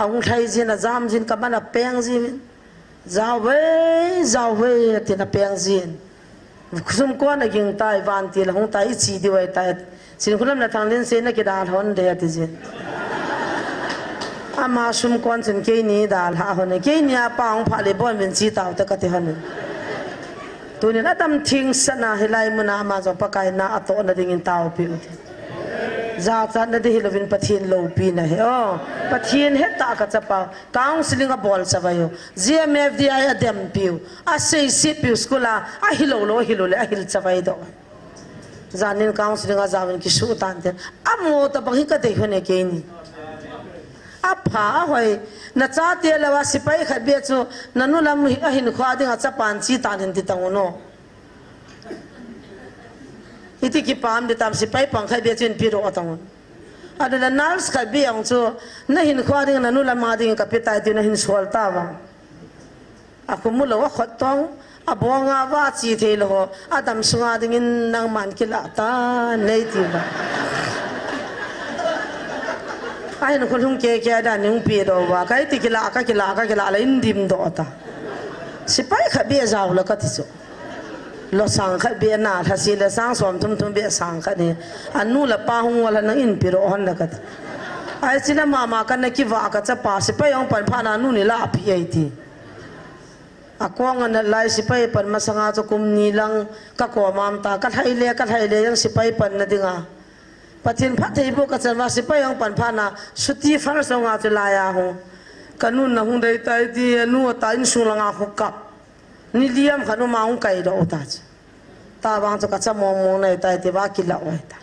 ahung thai jin na jam jin ka mana peng ji zaw we ti na peng jin kusum ko na ging tai van ti la hung tai chi di wai tai sin khulam na thang lin se na ki dal hon de ti jin ama sum kon chen ke ni dal ha hon ke ni a paung pha le bon min chi taw ta ka ti hon tu ni na tam thing sana hilai muna ma zo pakai na ato na ding in taw pi za cha na de hilovin pathin lo pi na he o pathin he ta ka chapa counseling a bol chawayo gmfdi adem piu a sei si piu skula a hilolo hilole a hil chawai do zanin counseling a zawin ki su tan te amo ta bang ka de hone ke ni a pha hoi na cha te lawa sipai khat be chu nanu lam a hin khwa ding a chapan chi tan hin ti tangono iti ki pam de tam sipai pang khai be chen pi ro atangon adala nals khat be ang chu na hin khwa ding nanu lam ma ding ka pitai ti na hin swal ta wa akumulo wa khot tong abonga wa chi the lo adam sunga ding in nang man ki la ta nei ti ba ai nó con hung kê kê đàn hung bì đồ và cái thì cái lạ là in dim đồ ta si phải khai bia giàu là cái gì chứ lo sang khai bia na thà si là sang xóm thum bia sang khai đi anh nu là pa hung là nó in bì đồ hon là cái ai chỉ là mama cái này kia vợ cái chấp pa si phải ông pan pan anh nu ni la pi ai ti ako ang nalay si phải pan masanga cho kum nilang kako mam ta cái hay le yang si phải pan na dinga pathin phat thei bo ka chanwa sipai ang pan phana suti far songa chulaya hu kanun na hung dai tai ti nu ta in sulanga hukap ni liam khanu maung kai do ta ta wang cho ka cha mo nei tai ti ba ki la oi ta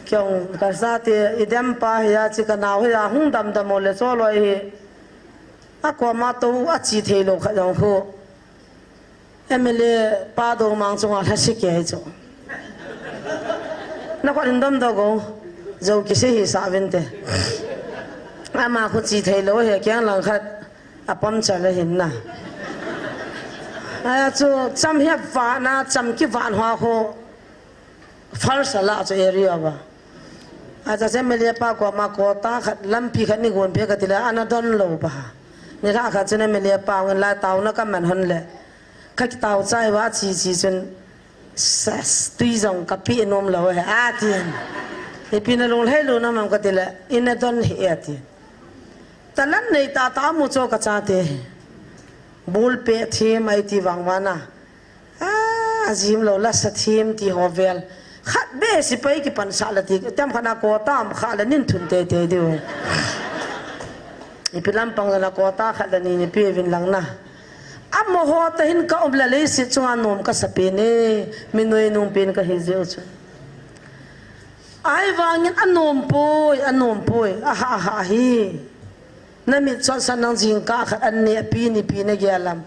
kyong ka sa ti idam pa ya chi ka naw ya hung dam dam le so loi hi a ko ma to a chi thei lo kha jong ho emele pa do mang chunga la si ke cho nó có đến đâm đâu cô dầu cái gì sao vậy thế mà cô chỉ thấy lối hệ cái lần khác bấm trả lại hình na chú chăm hiệp vạn na chăm cái vạn hoa cô phật sa la cho area ba cha xem mấy pa qua mà cô ta khát lâm pi khát ni guồn pi cái gì là anh đón lâu ba ni ra khát cho nên mấy pa người lại tàu nó cầm mình hơn lệ khách tàu chạy quá chỉ chân tuy rằng cái pi nom lâu hay tiền thì pi nó luôn hay luôn nó mang cái gì là in nó đón hay tiền ta lần này ta mua cho cái cha thế bul pe thêm ai thì vàng mana azim lâu là sát thêm thì họ về khát bé si phải cái pan sala thì tem khana ko tam khá là nín thun tê tê điều thì làm bằng là ko ta khát là nín pi vin lang na amo ho ta hin ka obla le si chunga nom ka sape ne minoi nom pen ka hizeu chu ai wangin anom poi ha hi nami chon sanang jing ka khat an ne pi ne gyalam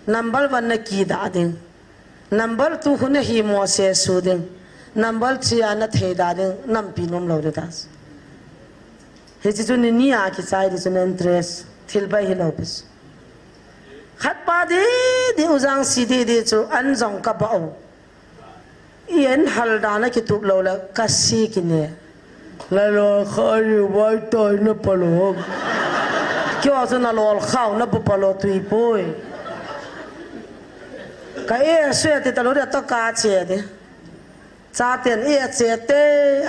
number 1 na ki da ding number 2 khune hi mo se su ding number 3 ana thei da ding nam pi nom lo de tas he chi chun ni a ki sai di chun interest thil bai hi lo pis khat pa de uzang si de chu an jong ka bau yen hal da na ki tup lo la ka si ki ne la lo khari wai toi na palo kyo chu na lol khaw na bu palo tui poi ka e se te ta lo de to ka che de cha tiền e che te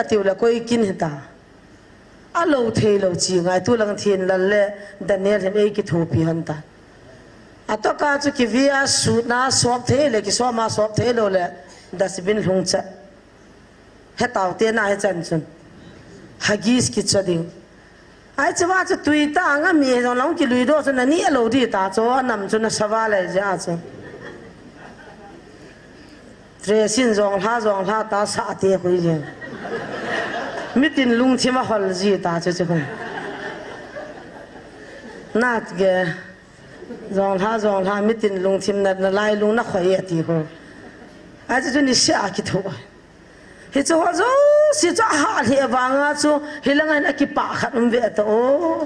atiu la koi kin hita a lo thei lo chi ngai tu lang thin lan le daniel hem e ki thu pi han ta ato ka chu ki via su na swap the le ki so ma swap the lo le dasbin lung cha he taw te na he chan chun hagis ki chading ai chwa chu tui ta nga mi jong long ki lui do chu na ni lo di ta cho nam chu na sawa le ja chu tre sin zong la ta sa te hui je mitin lung thima hol ji ta che che khon nat ge zong la mitin lung thim na lai lung na khoi ati ho a chu ni sha ki tho hi chu zo si cha ha hi awanga chu hilangan akipa khat ve to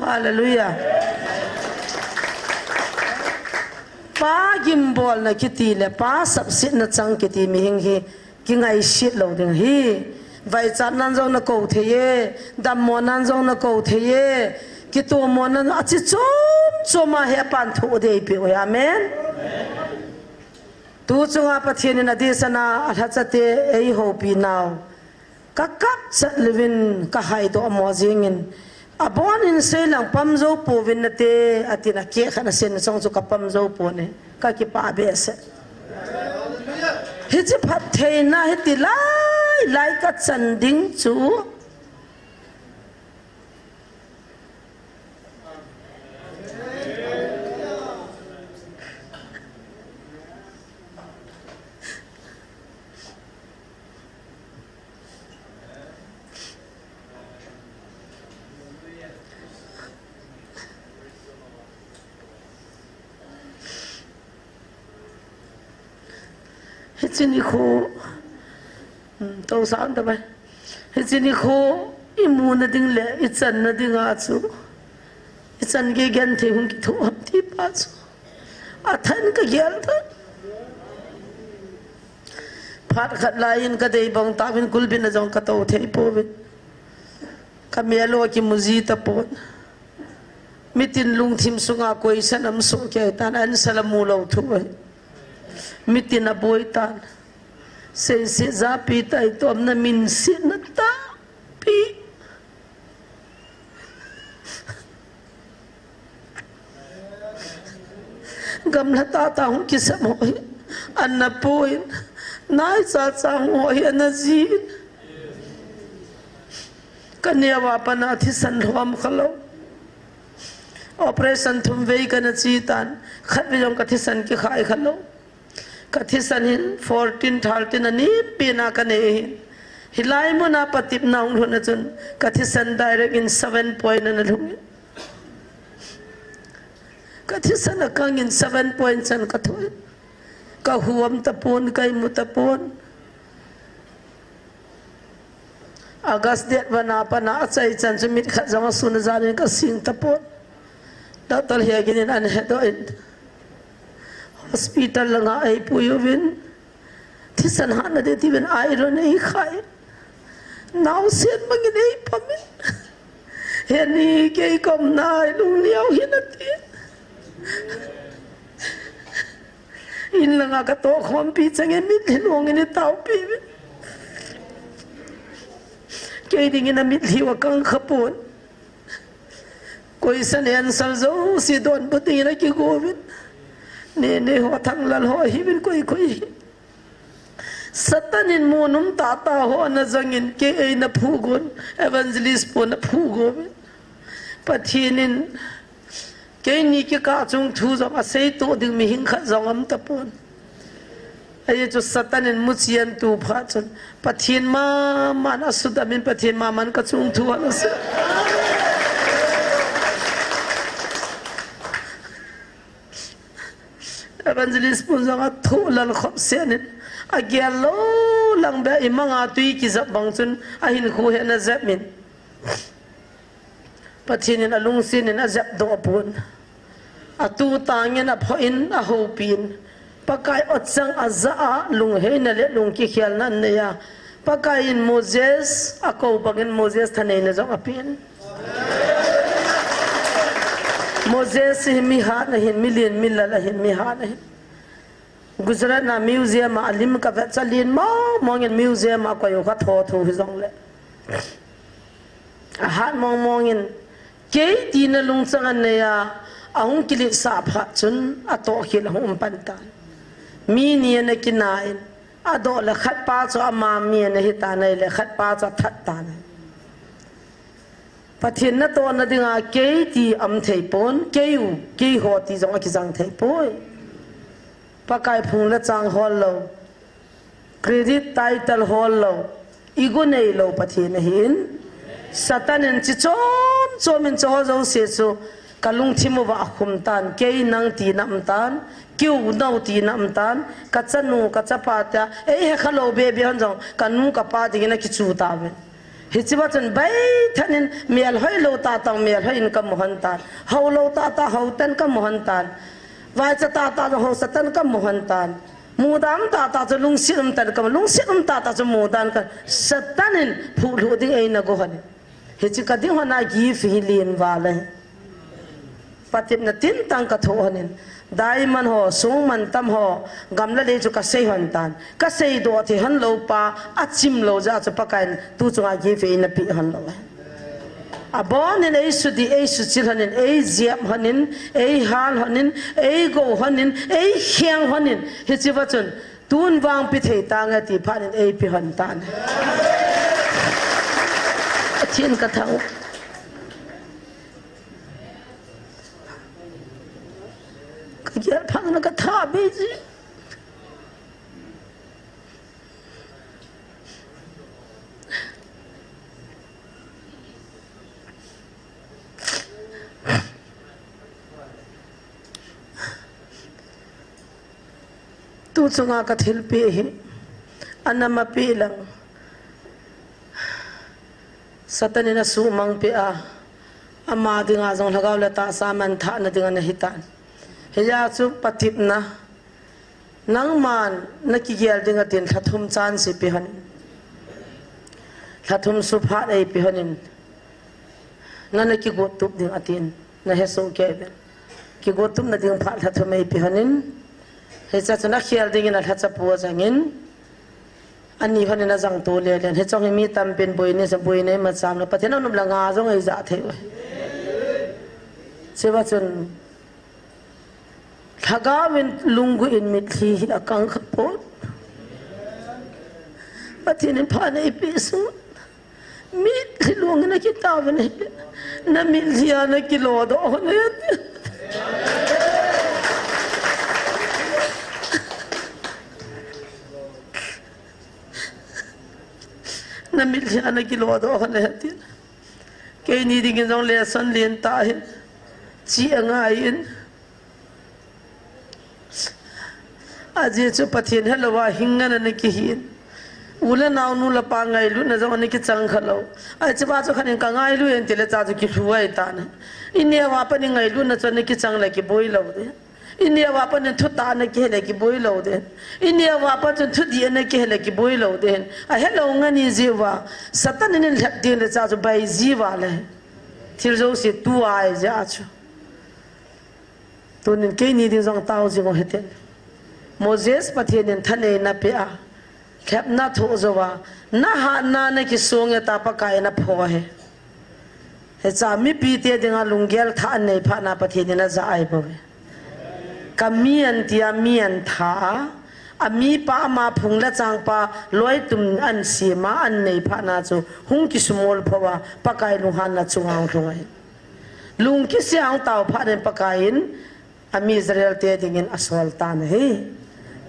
hallelujah pa gimbol na kiti le pa subsit na chang kiti mi hing hi ki ngai shit lo ding hi vai chat nan jong na ko the ye dam mo nan jong na ko the ye ki to mo nan a chi chom ma he pan thu de pi o amen tu chunga pathian na de sana a tha chate ei ho pi naw ka kap chat levin ka hai do mo jingin abon in se lang pamzo po vinate atina ke khana sen song chu ka pamzo po ne ka ki pa be se hi chi phat thei na hi ti lai ka chan ding chu hechini kho to san ta ba hechini kho imu na ding le ichan na ding a chu ichan ge gan the hung ki tho ap ti pa chu athan ka gyal tha phat khat lain ka dei bang ta bin kul bin na jong ka to the po bin ka melo ki muzi ta po mitin lung thim sunga koi sanam so ke tan an salamu lo thu mitin a boy tan se za pi tai tom na min sin na ta pi gam la ta hung ki sam ho an na poin nai cha ho na ji kanya wa pana thi san hlom khalo operation thum vei kana chi tan khat vi jong ka thi san ki khai khalo ka thi san hin 14 13 ani pina ka ne hilai mo na patip na ung na chun ka thi san direct in 7 point na lu ka thi san akang in 7 point san ka thoi ka huam ta pon kai mu ta pon August date wana pana chai chan chumit khat jama sun zane ka sing ta pon Dr. Hegin an hedo in hospital langa ai puyovin thisan hana de tiben iron ei khai now sen mangin ei pamin heni ke kom nai lung liao hinati in langa ka to khom pi changen mit long in tau pi ke ding in mit hiwa kang khapon koi san en sal zo si don puti na ki govin ne ho thang lal ho hi bin koi satanin monum tata ho na zangin ke ei na phugon evangelist po na phugon pathinin ke ni ki ka chung thu zo a sei to ding mi hing kha zongam ta pon ai chu satanin muchian tu pha chun pathin ma man asudamin pathin ma man ka chung thu ala se evangelist pun zanga tholan khop senin agyalo lang ba imanga tui ki zap bang chun ahin khu he na zapmin pathinin alung sinin a zap do pun atu tangin a phoin a hopin pakai otchang azaa lung he na le lung ki khial nan ne ya pakai in Moses ako bagin Moses thanei na jong apin Moses mi ha na hin million millala hin mi ha na hin Gujarat na museum alim ka vet chalin mongin museum a ko yo ka tho thu jong le a hat mongin ke tin lung chang an ne ya ahung kili sa pha chun a to khil hum pantan mi ni na kinain a do la khat pa cho ama mi na hi ta nei le khat pa cho that ta nei pathin na to na dinga ke ti am thei pon ke u ke ho ti jong ki jang thei poi pakai phung la chang hol lo credit title hol lo igu nei lo pathin hin satanin chi chom chomin cho zo se so kalung thimu wa khum tan ke nang ti nam tan kiu nau ti nam tan ka chanu ka chapa ta he khalo be be han jong kanu ka pa ti na ki chu ta be hichiwatan bai thanin mial hoi lo ta tang mial hoi in kam mohan tan ho lo ta ho tan kam mohan tan vai cha ta ho satan kam mohan tan mudam ta lung sirum tan kam lung sirum ta mudan ka satanin phulu ding ei na go han hichi ka ding hona gi fi lin wale patit na tin tang ka tho hanin daiman ho sung man tam ho gamla le chu ka sei han tan ka sei do thi han lo pa achim lo ja chu pakain tu chunga gi fe na pi han lo abon in ei su di ei su chil hanin ei ziap hanin ei hal hanin ei go hanin ei hiang hanin hi chi wa chun tun wang pi thei ta nga ti phanin ei pi han tan chin ka thau ya phang na ka tha be ji tu tu chunga ka thil pi hi anama pi lang satanina su mang pi a ama dinga jong lagaw la ta saman tha na dinga na hitan heya chu patip na nang man nakigel dinga tin thathum chan si pi han thathum su pha ei pi hanin nana ki go tup ding atin na he so ke ki go tup na ding pha thathum ei pi hanin he cha chana khial ding na tha cha pu jangin ani hanin na jang to le len he chong mi tam pen boi ne sa boi ne ma cham na pathen num la nga jong ei za the sewa chun thagawin lungu in mithi akang khapot pathin pha nei pi su mi luang na ki taw ne na mil zia na kilo do ne na mil zia na kilo do ne ke ni ding jong le san lien ta hin chi angai in aje chu pathin halawa hingan na ki hin ula naw nu la pa ngai lu na jong ni ki chang khalo ai chba chu khanin ka ngai lu en tile cha chu ki huai ta na inia wa pa ni ngai lu na chon ni ki chang la ki boi lo de inia wa pa ni thu ta na ki le ki boi lo de inia wa pa chu thu di na ki le ki boi lo de a hello ngani jiwa satan ni lhap din le cha chu bai jiwa le thil zo si tu ai ja chu tunin ke ni ding jong tao ji ngo hete Moses pathin thane na pe a khep na tho zowa na ha na ne ki song ta pa kai na pho he he cha mi pi te dinga lunggel tha nei pha na pathin na za ai bo kamian tia mian tha ami pa ma phung la chang pa loi tum an si ma an nei pha na chu hung ki sumol phawa pa kai lu han na chungang thungai lung ki siang taw pha den pa kain ami Israel te dingin aswal tan he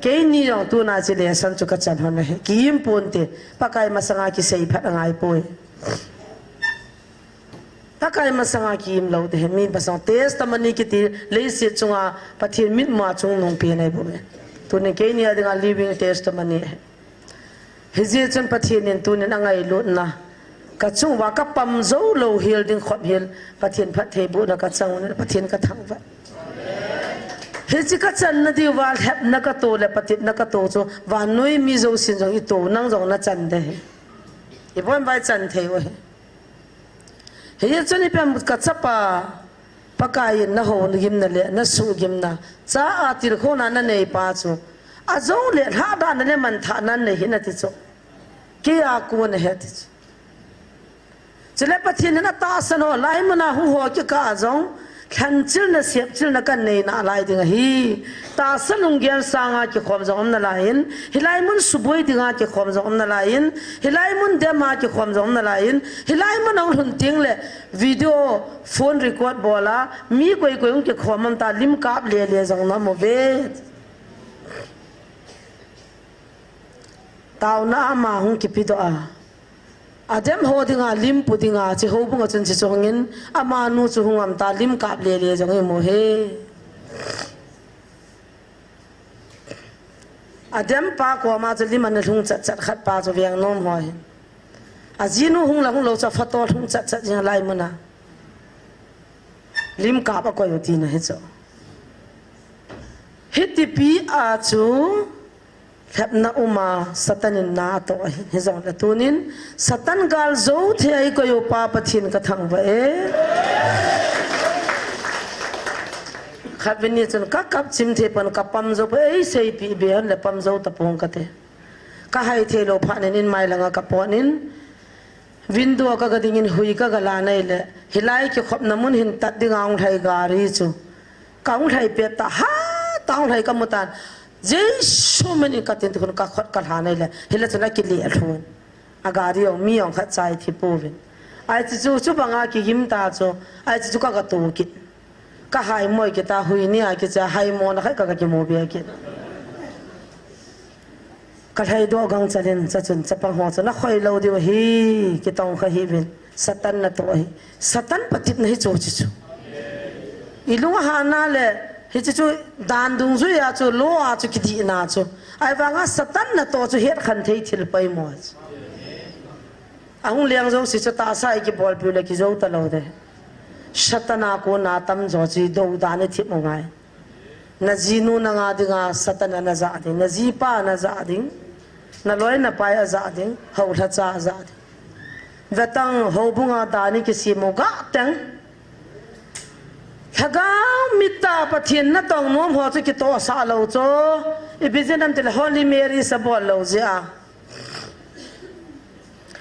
ke ni jong tu na chi le san chu ka chan hon he kim pon te pakai masanga ki sei phat ngai poi pakai masanga ki im lo de mi basang testimony ki ti le se chunga pathin mit ma chung nong pe nai bo me tu ne ke ni adinga living testimony he je chen pathin nin tu ne ngai lu na ka chung wa ka pam zo lo hil ding khop hil pathin phat the bu na ka chang ne pathin ka thang va he ka chan na di wal hep na ka to le patit na ka to cho wa noi mi zo sin jong i to nang jong na chan de he bon bai chan the we he chani pem ka chapa pakai na ho na gim na le na su gim na cha a tir kho na na nei pa chu a zo le ha da na le man tha nan ne hi na ti cho ke a ko na he ti chele pathin na ta san ho lai mana hu ho ki ka zong khan chil na siap chil na kan nei na lai ding hi ta sanung gyal sanga ki khom jom na lain hilai mun suboi dinga ki khom jom na lain hilai mun dema ki khom jom na lain hilai mun au hun ting le video phone record bola mi koi koi ki khomam ta lim kap le le jong na mo ve taw na ma hung ki pido a adem ho dinga lim pu dinga chi ho bunga chen chi chongin ama nu chu hungam ta lim kap le le jong mo he adem pa ko ma chu lim an lung chat chat khat pa chu viang nom hoi azinu hung la hung lo cha photo hung chat chat jing lai mana lim kap ko yo ti na he cho hiti pi a chu khep na uma satanin na to he zong la tunin satan gal zo the ai ko yo pa pathin ka thang va e khavini chun ka kap chim the pan ka pam zo pe sei pi be an le pam zo ta pong ka te ka hai the lo pha nin mai langa ka ponin window ka ga dingin hui ka ga la nei le hilai ki khop na mun hin tat dingang thai gari chu kaung thai pe ta ha taung thai ka mutan so many katin to ka khot ka hanai le hila chuna ki li athun agari o mi ong kha chai thi povin ai chu chu banga ki him ta cho ai chu ka to ki ka hai moi ki ta hui ni a ki cha hai mo na khai ka ki mo be ki ka hai do gang chalen cha chun cha pa ho cha na khoi lo di hi ki tong kha hi vin satan na to hi satan patit na hi cho chi chu ilung ha na le he chu dan dung zu ya chu lo a chu ki di na chu ai vanga satan na to chu het khan thei thil pai mo ahung liang zo si chata sai ki bol pu le ki zo ta lo de satana ko na tam zo chi do da ne thip mo ngai na jinu na nga dinga satana na za ding na ji pa na za ding na loi na pai a za ding ho tha cha za ding vetang ho bunga ta ni ki si mo ga tang thaga mita pathin na tong nom ho chu ki to sa lo cho ibizin am tel holy mary sa bol lo ja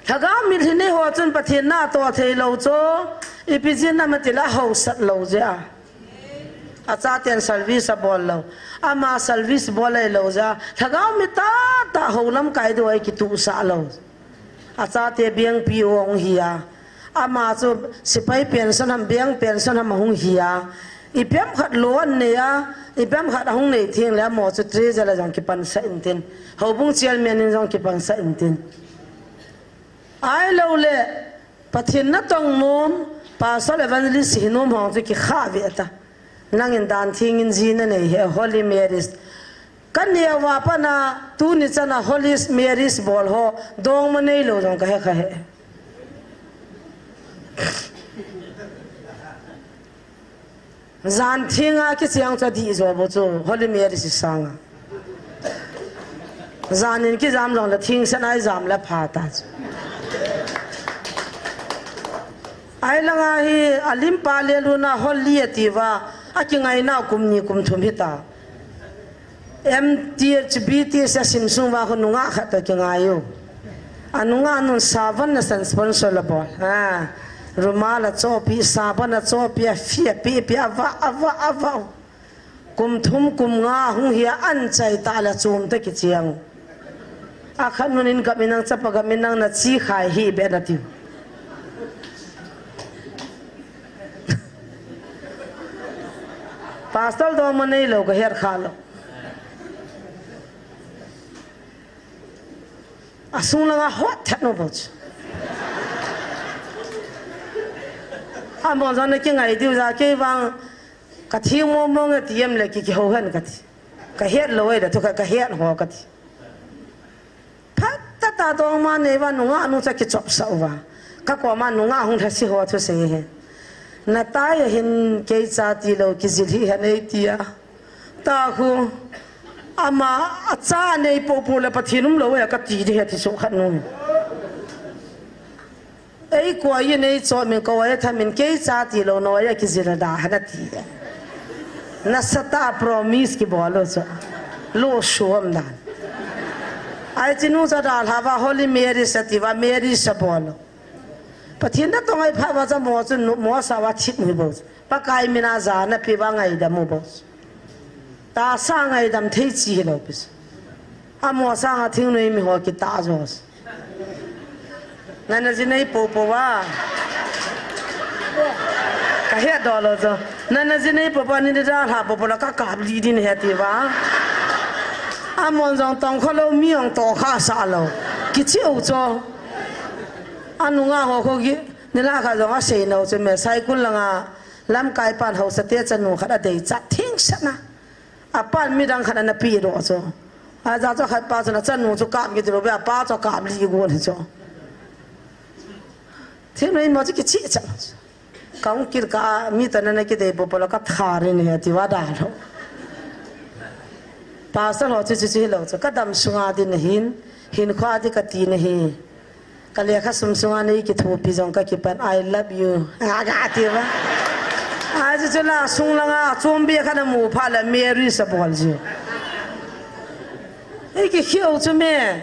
thaga mit hine ho chun pathin na to thei lo cho ibizin am tel ho sat lo ja acha ten service a bol lo ama service bol lo ja thaga mita ta ho lam kai do ai ki tu sa lo acha te biang pi ong hiya ama chu sipai pension ham biang pension ham hung hiya ipem khat loan ne ya ipem khat hung nei thing la mo chu tre jala jang ki pan sa intin hobung chairman in jang ki pan sa intin ai lo le pathin na tong nom pasal evangelist hinom hong chu ki kha ve ta nang in dan thing in jin ne he holy marys kan ya wa pa na tu ni chana holy marys bol ho dong ma nei lo jong ka he kha he zan thinga ki chiang cha di zo bo chu holy mary si sanga zan in ki jam long la thing san ai jam la pha ta ai langa hi alim pa le lu na holy ativa akingai na kum ni kum thum hita mthbt sa simsung wa ko nunga kha ta kingayo anunga nun savan na san sponsor la bol ha rumala chopi sabana chopi fia pi pi ava kum thum kum nga hung hia an chai ta la chum te ki chiang akhan nunin ka minang chapaga minang na chi khai hi be na ti pastor do manei lo ka her khalo asung langa hot that no boch amon zan ke ngai diu za ke wang ka thi mo mo nge tiem le ki ho han ka thi ka het loi da to ka het ho ka thi phat ta do ma ne wa nu nga nu cha ki chop sa wa ka ko ma nu nga hung tha si ho thu se he na ta ye hin ke cha ti lo ki zil hi ha nei tia ta khu ama acha nei po po le pathinum lo ya ka ti de he thi so khan nu ei ko ye nei cho min ko ye thamin ke cha ti lo no ya ki zira da ha ti na sata promise ki bolo cho lo shom dan ai chinu cha da ha wa holy mary sativa mary sa bolo pathin na to ngai pha wa cha mo chu mo sa wa thit ni bo pa kai mina za na pi wa ngai da mo bo ta sa ngai dam thei chi lo pis a mo sa nga thing nei mi ho ki ta jo nana jinai popo wa ka he dollar zo nana jinai popo ni da ha popo la ka ka li din he ti wa amon jong tong kholo mi ong to kha sa lo ki chi u cho anu nga ho ko gi ni la kha jong a sei no che me sai kun la nga lam kai pan ho sa te chanu kha da dei cha thing sa na a pan mi dang kha na pi ro cho a za cho kha pa cha na chanu chu ka mi ti ro ba pa cho ka li go ni cho thế nên mà cái chuyện chẳng công kia cả mi tên này cái đấy bộ bộ cái thà này thì vả đào rồi ba sao họ chỉ lâu cho cái đam sung đi này hin khoa đi cái tin này cái lẽ cái sung này cái thu pi giống cái pan I love you gà thì vả ai chỉ là sung lăng chôm bia cái mù pha là Mary sa bol gì cái khiêu cho mẹ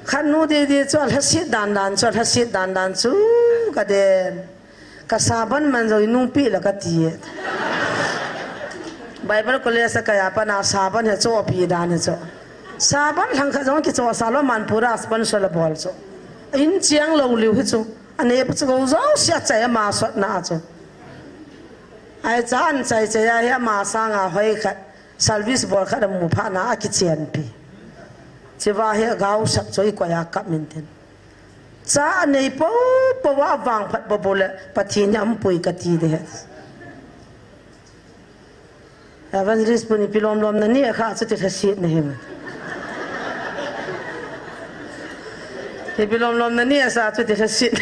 khăn nô đi cho hết xịt đàn cho hết xịt đàn chú cái đèn cái saban mình rồi nung pi là cái tiệt Bible có lẽ sẽ cái apa na saban hệ cho pi đàn hệ cho saban thằng khác giống cái cho Solomon pura sponsor là bol cho in chiang lâu liu hết cho anh ấy bắt đầu giáo sẽ chạy mà xuất na cho ai cha anh chạy ya mà sang à hơi khát service bol khát mu pha na cái chuyện pi chỉ vào hệ gạo sạch rồi quay cặp mình tên cha này po wa vàng phát bộ lệ phát hiện nhắm bùi cái gì đấy evangelist puni pilom lom na ni kha chu ti thasit na him hi pilom lom na ni sa chu ti thasit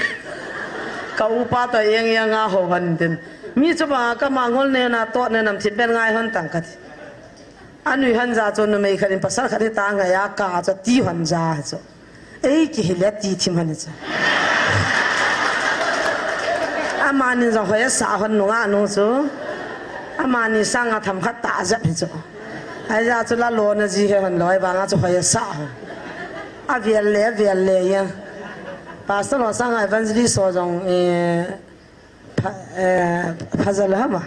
ka upa ta yang nga ho han tin mi chu ba ka mangol ne na to ne nam thit ben ngai hon tang ka anui han za chon me kharin pasal khari ta nga ya ka cha ti han za cho ei ki hilat ti thim han cha amani za hoya sa hon nu nga no chu amani sang a tham khat ta za phi cho ai za chu la lo na ji he han loi ba nga chu hoya sa a vial le ya pastor lo sang evangelist so jong phazal ha ma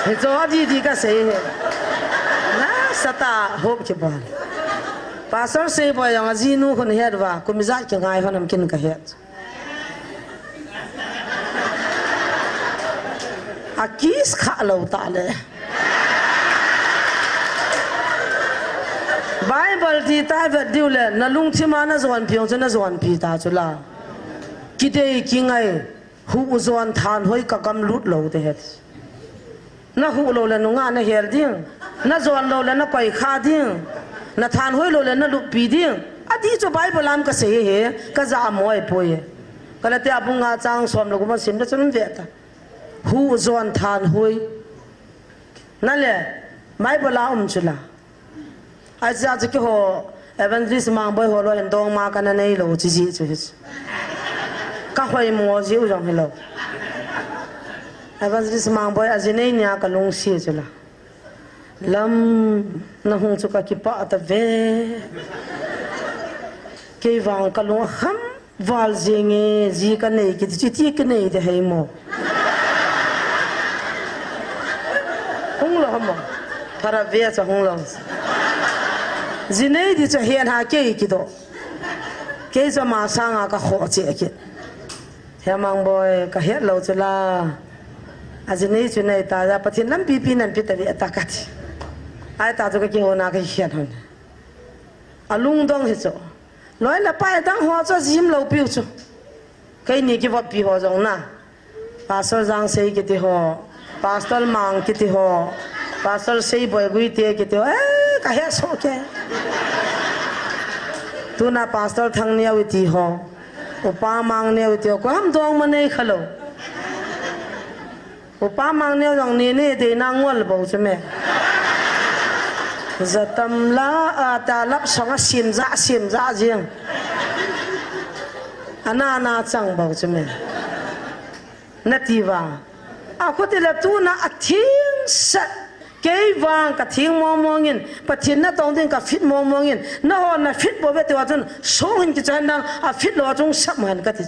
he cho di ka sei he na sata hop ke ba pastor sei bo yang ji nu khun he ba kum za ke ngai honam kin ka he a kis kha lo ta le Bible ti ta ve diu le na lung thi ma na zon piong chu na zon pi ta chu la ki dei ki ngai hu zon than hoi ka kam lut lo te het na hu lo le nu nga na her ding na zon lo le na pai kha ding na than hoi lo le na lu pi ding adi chu Bible lam ka se he ka za moi poi ka la te abunga chang som lo ma sim da chun ve ta hu zon than hoi na le Bible la chu la ai cha chu ki ho evangelist mang boy ho lo hen dong ma ka na nei lo chi chi chu ka hoi mo ji u jong he lo evangelist mang boy azine nya ka lung si chu la lam na hung chu ka ki pa ta ve ke wang ka lung ham wal jinge ji ka nei ki chi ti ka nei de hei mo hung lo ham para ve cha hung lo zinei di cha hian ha ke ki do ke cha ma sanga ka kho che ki he mang boy ka het lo chula azinei chu nei ta ya pathin lam pi pi nan pi ta ri ta ka ti ai ta chu ka ki ho na ka hian hon alung dong he cho loi la pai dang ho cho jim lo pi chu kai ni ki va pi ho jong na pastor jang sei ki ti ho pastor mang ki ti ho pastor sei boy gui te ki ti ho ka he so ke tu na pastor thang nia wi ti ho upa mang ne wi ti ko ham dong ma nei khalo upa mang ne jong ni ne de na ngol bo che me zatam la ta lap song sim za jing ana chang bo che me nativa a ko te la tu na athing sat ke wang ka thing mong in pathin na tong ding ka fit mong in na ho na fit bo be te wa chun so hin ki chan dang a fit lo chung sap man ka ti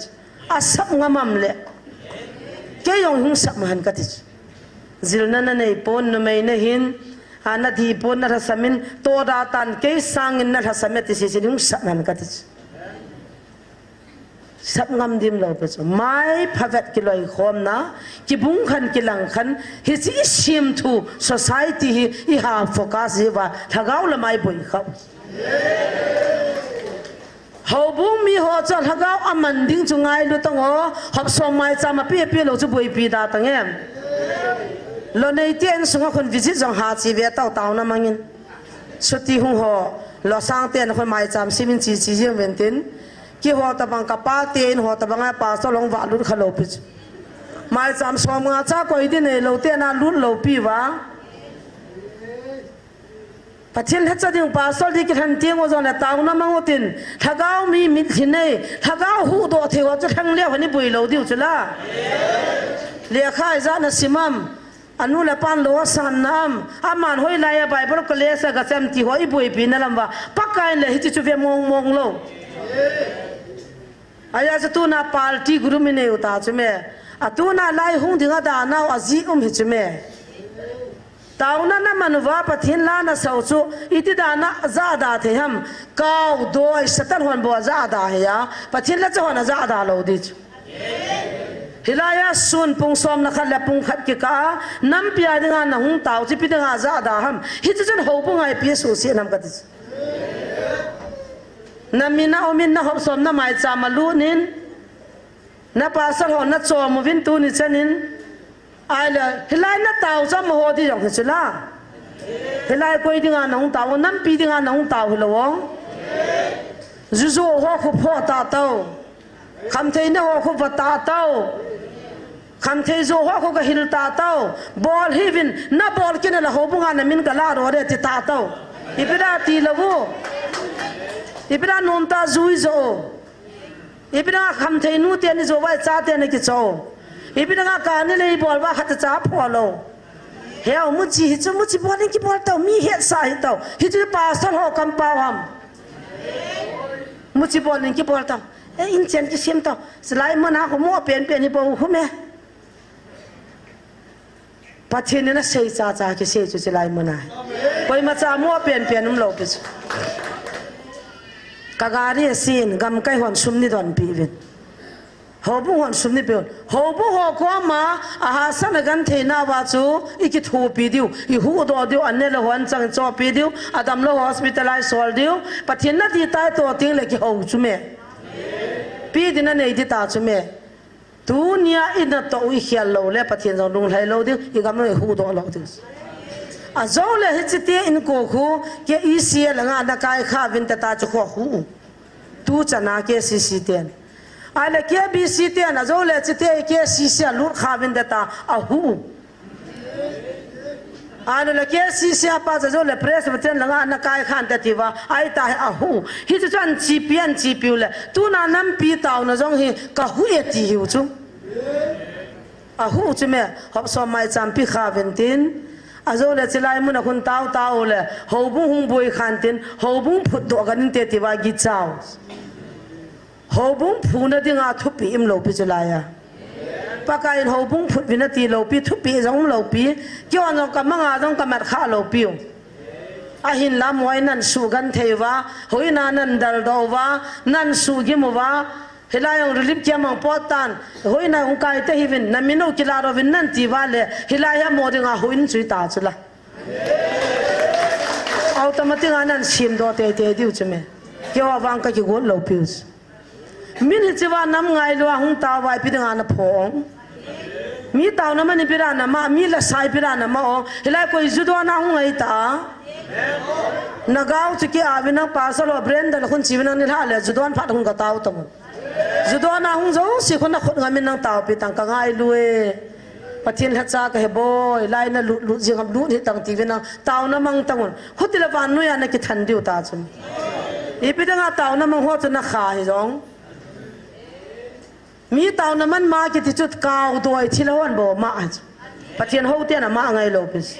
a sap ngamam le ke yong hung sap man ka ti zil na na nei pon na mai na hin ana thi pon na samin to da tan ke sang in na samet ti si hung sap man ka ti sap ngam dim lo pe chu mai phavet ki loi khom na ki bung khan ki lang khan hi chi sim thu society hi I ha focus hi wa thagau la mai boi khap ho bung mi ho cha thagau aman ding chu ngai lu tong ho hop som mai cha ma pi lo chu boi pi da tang em lo nei tien sunga khon visit jong ha chi ve tau na mangin suti hung ho lo sang ten khon mai cham simin chi jeng ven tin ki ho ta bang ka pa ten ho ta bang pa so long wa lu khalo pi mai cham som nga cha koi din nei lo te na lu lo pi wa pathin ha cha ding pa so di ki than tiang o zon la taw na mang o tin thagao mi mit thin nei thagao hu do the wa cha thang le hani bui lo diu chula le khai za na simam anu la pan lo san nam aman hoi la ya bible ko le sa ga sam ti hoi bui pi na lam wa pakai le hi chu ve mong lo aya sa tu na party guru mi ne uta chume atu na lai hung dinga da na azi hi chume tauna na manwa pathin la na sau chu iti da na za da the ham kaw doi satan hon bo za da he ya pathin la chon za da lo di chu hilaya sun pung som na khala pung khat ki ka nam pia dinga na hung taw chi pi dinga za da ham hi chu chen ho pung ai pi su si nam ka ti namina omin na hop som na mai cha malu nin na pasal ho na cho mo vin tu ni chanin ai la hilai na tau cha mo ho di jong chila hilai koi dinga nong tau nam pi dinga nong tau hilawong zu zu ho khu pho ta tau kham thei na ho khu va ta tau kham thei zo ho khu ka hil ta tau bol hivin na bol ken la ho bunga na min ka la ro re ti ta tau ibira ti lawu ibira nom ta zui zo ibira kham thei nu te ni zo wa cha te ni ki cho ibira ka ni le bol wa khat cha pho lo heo mu chi chu mu chi bol ni ki bol tau mi he sa hi tau hi chu pa sa ho kam pa ham mu chi bol ni ki bol tau e in chen ki sim tau slai ma na ko mo pen pen hi bo hu me pathin ni na sei cha cha ki sei chu slai ma na koi ma cha mo pen pen um lo ki kagari sin gam kai hon sum ni don pi vin ho bu hon sum ni pe ho bu ho ko ma a ha san gan the na wa chu iki thu pi diu I hu do diu an ne lo hon chang cho pi diu adam lo hospitalize sol diu pathin na ti tai to ting le ki ho chu me pi din na nei di ta chu me tu nia in na to I hial lo le pathin jong lung lai lo diu I gam lo hu do lo diu a zo le hi chite in ko khu ke I sia la nga na kai kha vin ta ta chu kho hu tu chana ke si si ten ale ke bi si ten a zo le chite ke si sia lu kha vin ta a hu ale le ke si sia pa zo le pres ten la nga na kai khan ta ti wa ai ta a hu hi chu chan chi pian chi piu le tu na nam pi tau na jong hi ka hu e ti hiu chu a hu chu me hop so mai cham pi kha vin tin azo le chilai mun khun tau tau le ho bung hung boi khan tin ho bung phut do gan te ti wa gi chao ho bung phu na dinga thu pi im lo pi chilai ya pakai ho bung phut vin ti lo pi thu pi jong lo pi kyo no ka manga jong ka mat kha lo pi a hin lam moi nan su gan theiwa hoi na nan dal do wa nan su gi mo wa hilayong relief kya mang potan hoi na ung kai te hivin na mino kilaro vin nan ti wale hilaya modinga huin chui ta chula automatic anan sim do te diu chme kyo awang ka ki gon lo pius min chiwa nam ngai lo hung ta wai pidanga na phong mi taw na mani pirana ma mi la sai pirana ma o hilai koi judo na hung ai ta nagaw chiki avina pasalo brand la khun chiwina ni ha le judon phat hung ka taw tam Zudona hung zo si khona khot ngamin nang tao pi tang ka ngai luwe pathin ha cha ka he boy lai na lu jingam lu ni tang ti vena tao na mang tangun khotila van nu ya na ki than diu ta chum I pi danga tao na mang ho chna kha hi jong mi tao na man ma ki ti chut kaw doi thilawon bo ma pathin ho te na ma ngai lo pis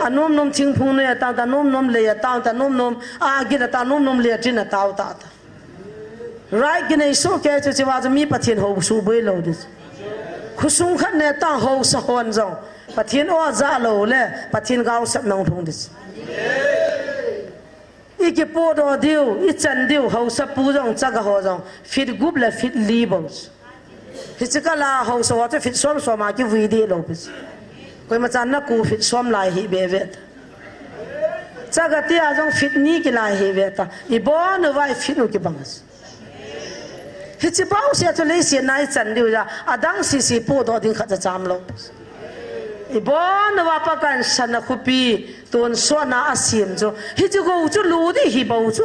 anom nom ching phung ne ta ta nom nom le ya ta ta nom nom a gi ta nom nom le tin na tao ta right gine so ke chu chiwa mi pathin ho su boi lo dis khusung khat ne ta ho sa hon zo pathin o za lo le pathin gao sap nong thung dis iki po do diu I chan diu ho sa pu jong cha ga ho jong fit gup le fit libos hichikala ho so wa fit som so ma ki vi di lo bis koi ma chan na ku fit som lai hi be vet cha ga ti a jong fit ni ki lai hi ve ta I bo no vai fit no ki bangas hichi pau se to le se nai chan diu ja adang si si po do ding kha cham lo I bon wa pa kan san khu pi ton so na asim jo hichi go chu lu di hi bo chu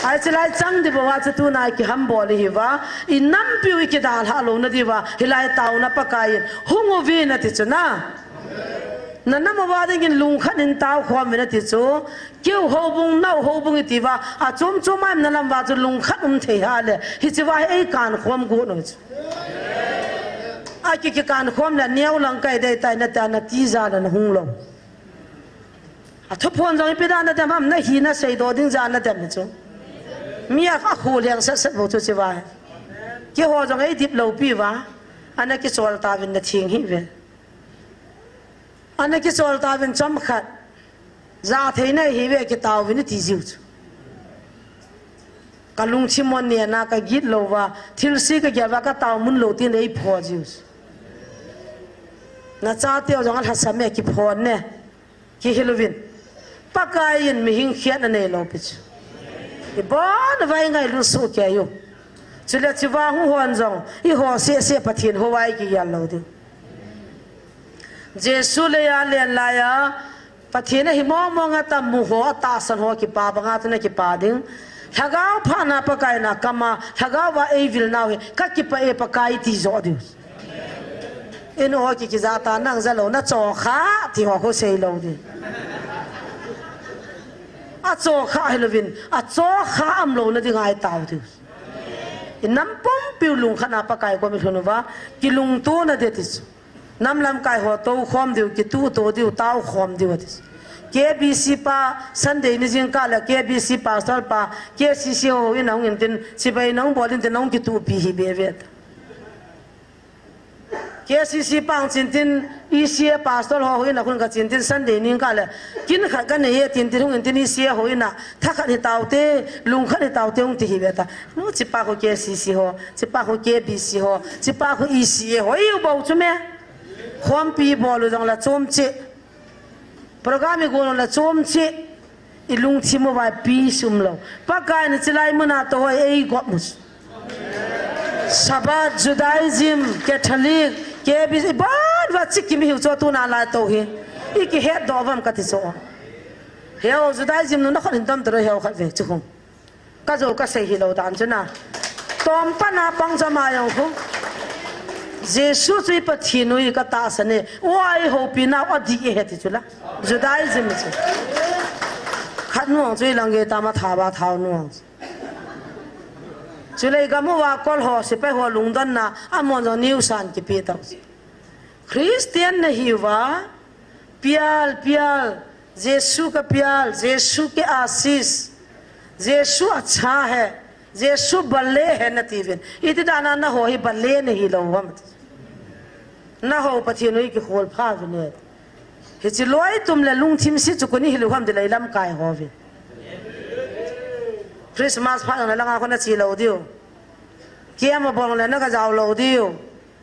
ai chlai chang di bo wa chu tu na ki ham bo li hi wa I nam pi ki dal ha lo na di wa hilai tau na pa kai hungu vi na ti chu na na nama wa ding lung khan in tau khom na ti chu keu ho bung nau ho bung ti wa a chom chom am na lam wa chu lung khan the ha le hi chi wa ei kan khom gu no chu a ki kan khom la neu lang kai dai tai na ta na ti za na hung lo a thopon jong pi da na ta mam na hi na sei do ding za na ta mi chu mi a khu leng sa sa bo chu chi wa ki ho jong ei dip lo pi wa ana ki chol ta vin na thing hi ve ana ki chol ta vin chom khat za thei na hi ve ki taw vin ti jiu kalung chimon ne na ka git lo wa thil si ka gya wa ka taw mun lo tin ei pho jiu na cha teo jong ha sa me ki phon ne ki hilovin pakayin mi hing khian ne lo pich I bon vai ngai lu su ke yu chú lệ chú vang hung hoàn rong i ho se phát hiện ho ai kì yal lâu đi Giêsu lệ ya liền lại ya phát hiện hi mo ngã ta mu ho ta san ho kì pa banga tu ne kì pa ding thagao pha na pa kai na kama thagao wa evil now he ka kì pa e pa kai ti zo đi in ho kì za ta nang za lo na cho kha thì ho ko sei lâu đi a cho kha Halloween a cho kha am lo na đi ngai tao đi in nam pom piu lung khana pa kai ko mi thonu wa ki lung to na de tis nam lam kai ho to khom diu ki tu to diu tao khom diu tis KBC pa Sunday ni jing ka la KBC pastor pa KCC ho in nong in tin si bai nong bolin tin nong ki tu pi hi be vet KCC pang chin tin ECA pastor ho in akun ka chin tin Sunday ni ka la kin khat ka ne ye tin tin in tin ECA ho ina tha khat ni tau te lung khat ni tau te ung ti hi beta no chi pa ko KCC ho chi pa ko KBC ho chi pa ko ECA ho yu bo chu me khom pi bolu dong la chom che program go la chom che ilung thi mo ba pi sum lo pa kai ni chilai muna to ho ei go mus Sabat Judaism Catholic KBC ban wa chiki mi hu cho tu na la to hi iki he do vam ka ti so heo Judaism nu na khan dam tro heo khat ve chu khum ka zo ka sei hi lo dan chuna tom pa na pang jama yong khu Jesu chui pa thinui ka ta sane wai ho pi na odi he ti chula Judaism chu khat nu chui lang ge ta ma tha ba thau nu chulei gamu wa kol ho se pe ho lungdan na amon zo new san ki pi ta Christian na hi wa pial Jesu ka pial Jesu के आशीष Jesu अच्छा है Jesu बल्ले है नतीवन इति दाना ना हो ही बल्ले नहीं लो हम ना हो पति नोई की खोल फाग ने हिची लोई तुम ले लुंग थिम सी चुकनी हिलो हम दिलाई लम काय हो वे क्रिसमस फाग ना लंगा को ना ची लो दियो किया म बोंग ले ना का जाओ लो दियो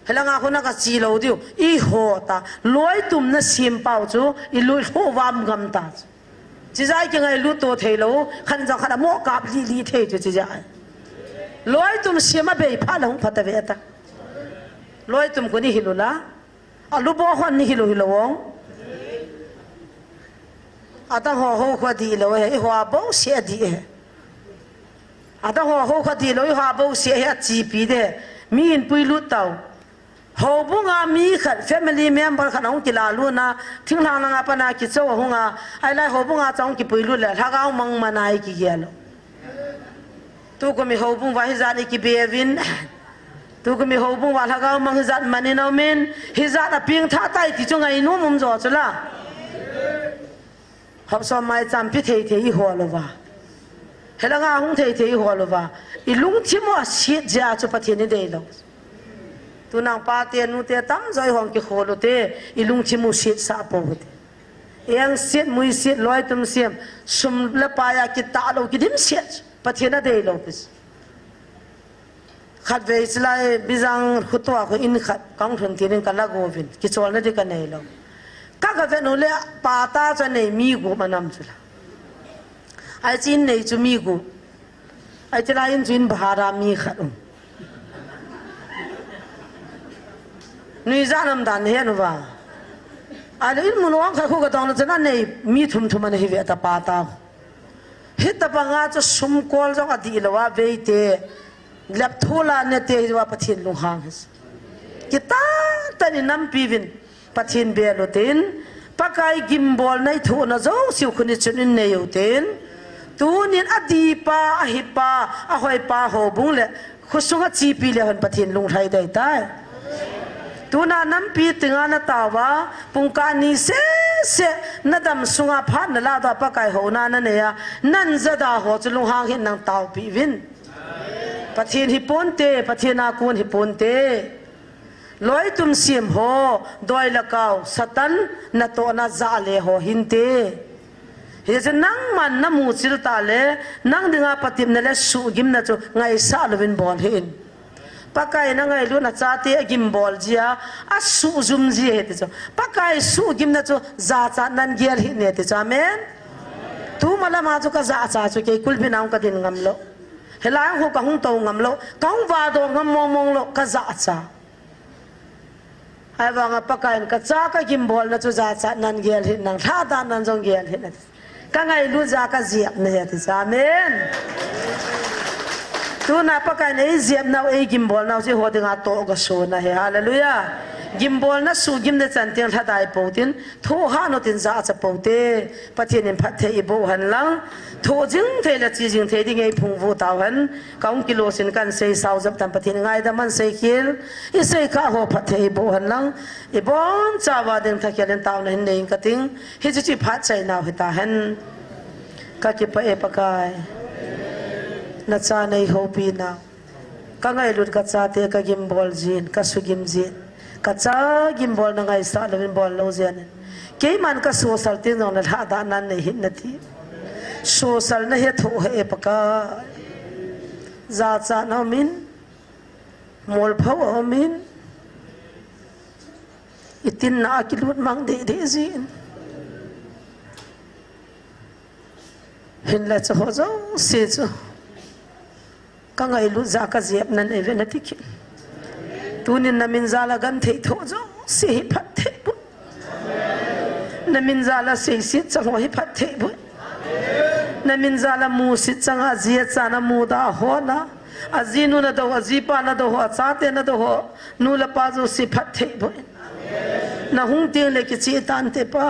हेलंगा को ना का ची लो दियो ई होता लोई तुम ना सिम पाउ चु ई लोई हो वाम गम ता चिजाई के ngai lu to thei lo khan ja khana mo kap li thei chu chijai loi tum sima be pha long phata ve ta loi tum ko ni hilula alu bo hon ni hilo wong ata ho kho di lo he ho bo se di he ata ho kho di lo ho bo se he chi pi de mi in pui lu tau ho bunga mi khat family member khan ong kila lu na thing lang nga pa na ki cho hunga ai lai ho bunga chong ki pui lu le tha ga mang manai ki yelo tu ko mi ho bung wa hi zani ki bevin tu ko mi ho bung wa tha ga mang zat mani no men hi zat a ping tha tai ti chong ai no mum zo chula hab so mai cham pi thei thei ho lo wa helanga hung thei thei ho lo wa I lung thi mo si ja chu pathian ni dei lo tu nang pa te nu te tam zoi hong ki kholo te ilung chi mu sit sa po te yang sit mui sit loi tum siam sum la pa ya ki ta lo ki dim sit pathian de lo pis khat ve islai bizang khutwa ko in khat kang thun ti ning kala go vin ki chol na de ka nei lo ka ga ve no le pa ta cha nei mi gu manam chula ai chin nei chu mi gu ai chila in chin bhara mi khat nui zanam dan he no wa ale in munwang kha khu ga dong chana nei mi thum thum an hi ve ta pa ta hit ta banga cha sum kol jong adi lo wa ve te lap thola ne te wa pathin lu hang his kita tani nam pivin pathin be lo tin pakai gimbol nai thu na zo siu khuni chunin ne yo tin tunin adi pa hi pa a hoi pa ho bung le khusunga chi pi le hon pathin lung thai dai tai tuna nam pi tinga na tawa pungka ni se nadam sunga phat na la da pa kai ho na na ne ya nan zada ho chulung hang hin nang taw pi win pathin hi ponte pathina kun hi ponte loi tum sim ho doi la kaw satan na to na za le ho hinte he je nang man na mu chil ta le nang dinga patim na le su gim na chu ngai sa lovin bol hin pakai na ngai lu na cha te gimbol jia a su zum ji he te cho pakai su gim na cho za cha nan gel hi ne te cha men tu mala ma chu ka za cha chu ke kul binam ka din ngam lo he lai ho ka hung to ngam lo kaung wa do ngam mong lo ka za cha hai wanga pakain ka cha ka gimbol na chu za cha nan gel hin nang tha da nan jong gel hin ka ngai lu za ka ziap ne ya ti amen tu na pakain ei ziap nau ei gimbol nau si ho dinga to ga so na he hallelujah gimbol na su gim de chan tiang thadai potin tho ha no tin za cha pote pathin in phat the i bo han lang tho jing the la chi jing the ding ei phung vu taw han kaung kilo sin kan sei sau jap tam pathin ngai da man sei khil I sei kha ho phat the i bo han lang I bon cha wa ding tha khelen taw na hin nei ka ting hi chi phat chai naw hi ta han ka ki pa e pakai na cha nei ho pi na ka ngai lut ka cha te ka gimbol jin ka su gim jin ka cha gimbol na ngai sa levin bol lo zen ke man ka social tin no na tha da nan nei hin na ti social na he tho he paka za cha na min mol phau min itin na ki lut mang de de zin hin la cha ho zo se cho ka ngai lu za ka zep nan e ve na ti ki tunin na min zala gan thei tho zo se hi phat the bu na min zala se sit chang hi phat the bu na min zala mu sit chang a zia chana mu da ho na azinu na do azipa na do ho chate na do ho nu la pa zo si phat the bu na hung te le ki chi tan te pa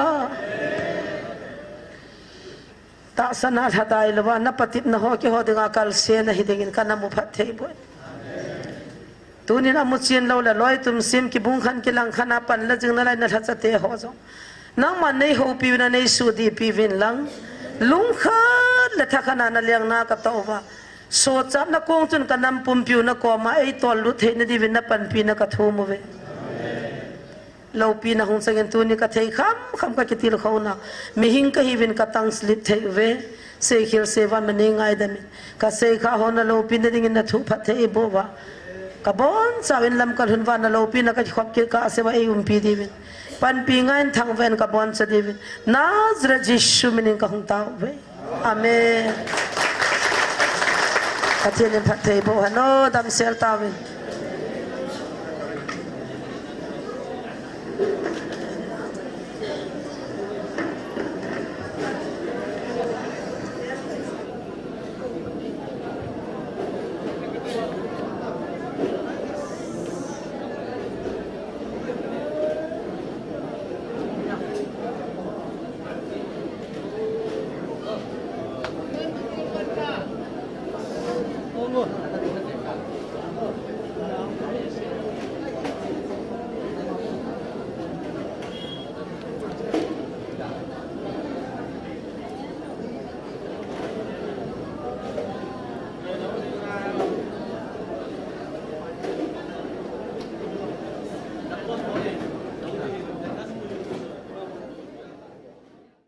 ta sana hatai lawa na patip na ho ki ho dinga kal se na hidingin kana mu phat the bu tunin amuchin lo la loi tum sim ki bung khan ki lang khana pan la jing na lai na tha cha te ho zo nang man nei ho pi na nei su di pi vin lang lung khan la tha khana na leng na ka to wa so cha na kong chun ka nam pum piu na ko ma ei tol lu the na di vin na pan pi na ka thu mu ve lo pi na hung sangen tu ni ka thei kham ka kitil khona mi hing ka hi vin ka tang slip thei ve se khil seva me nei ngai da mi ka se kha hona lo pi na ding na thu phat thei bo wa ka bon sawin lam ka hun van lo pi na ka khop ki ka se wa ei pi di vin pan pi ngai thang ven ka bon sa di vin nazra jishu min ka hung ta ve amen ka thien phat thei bo hano dam sel ta vin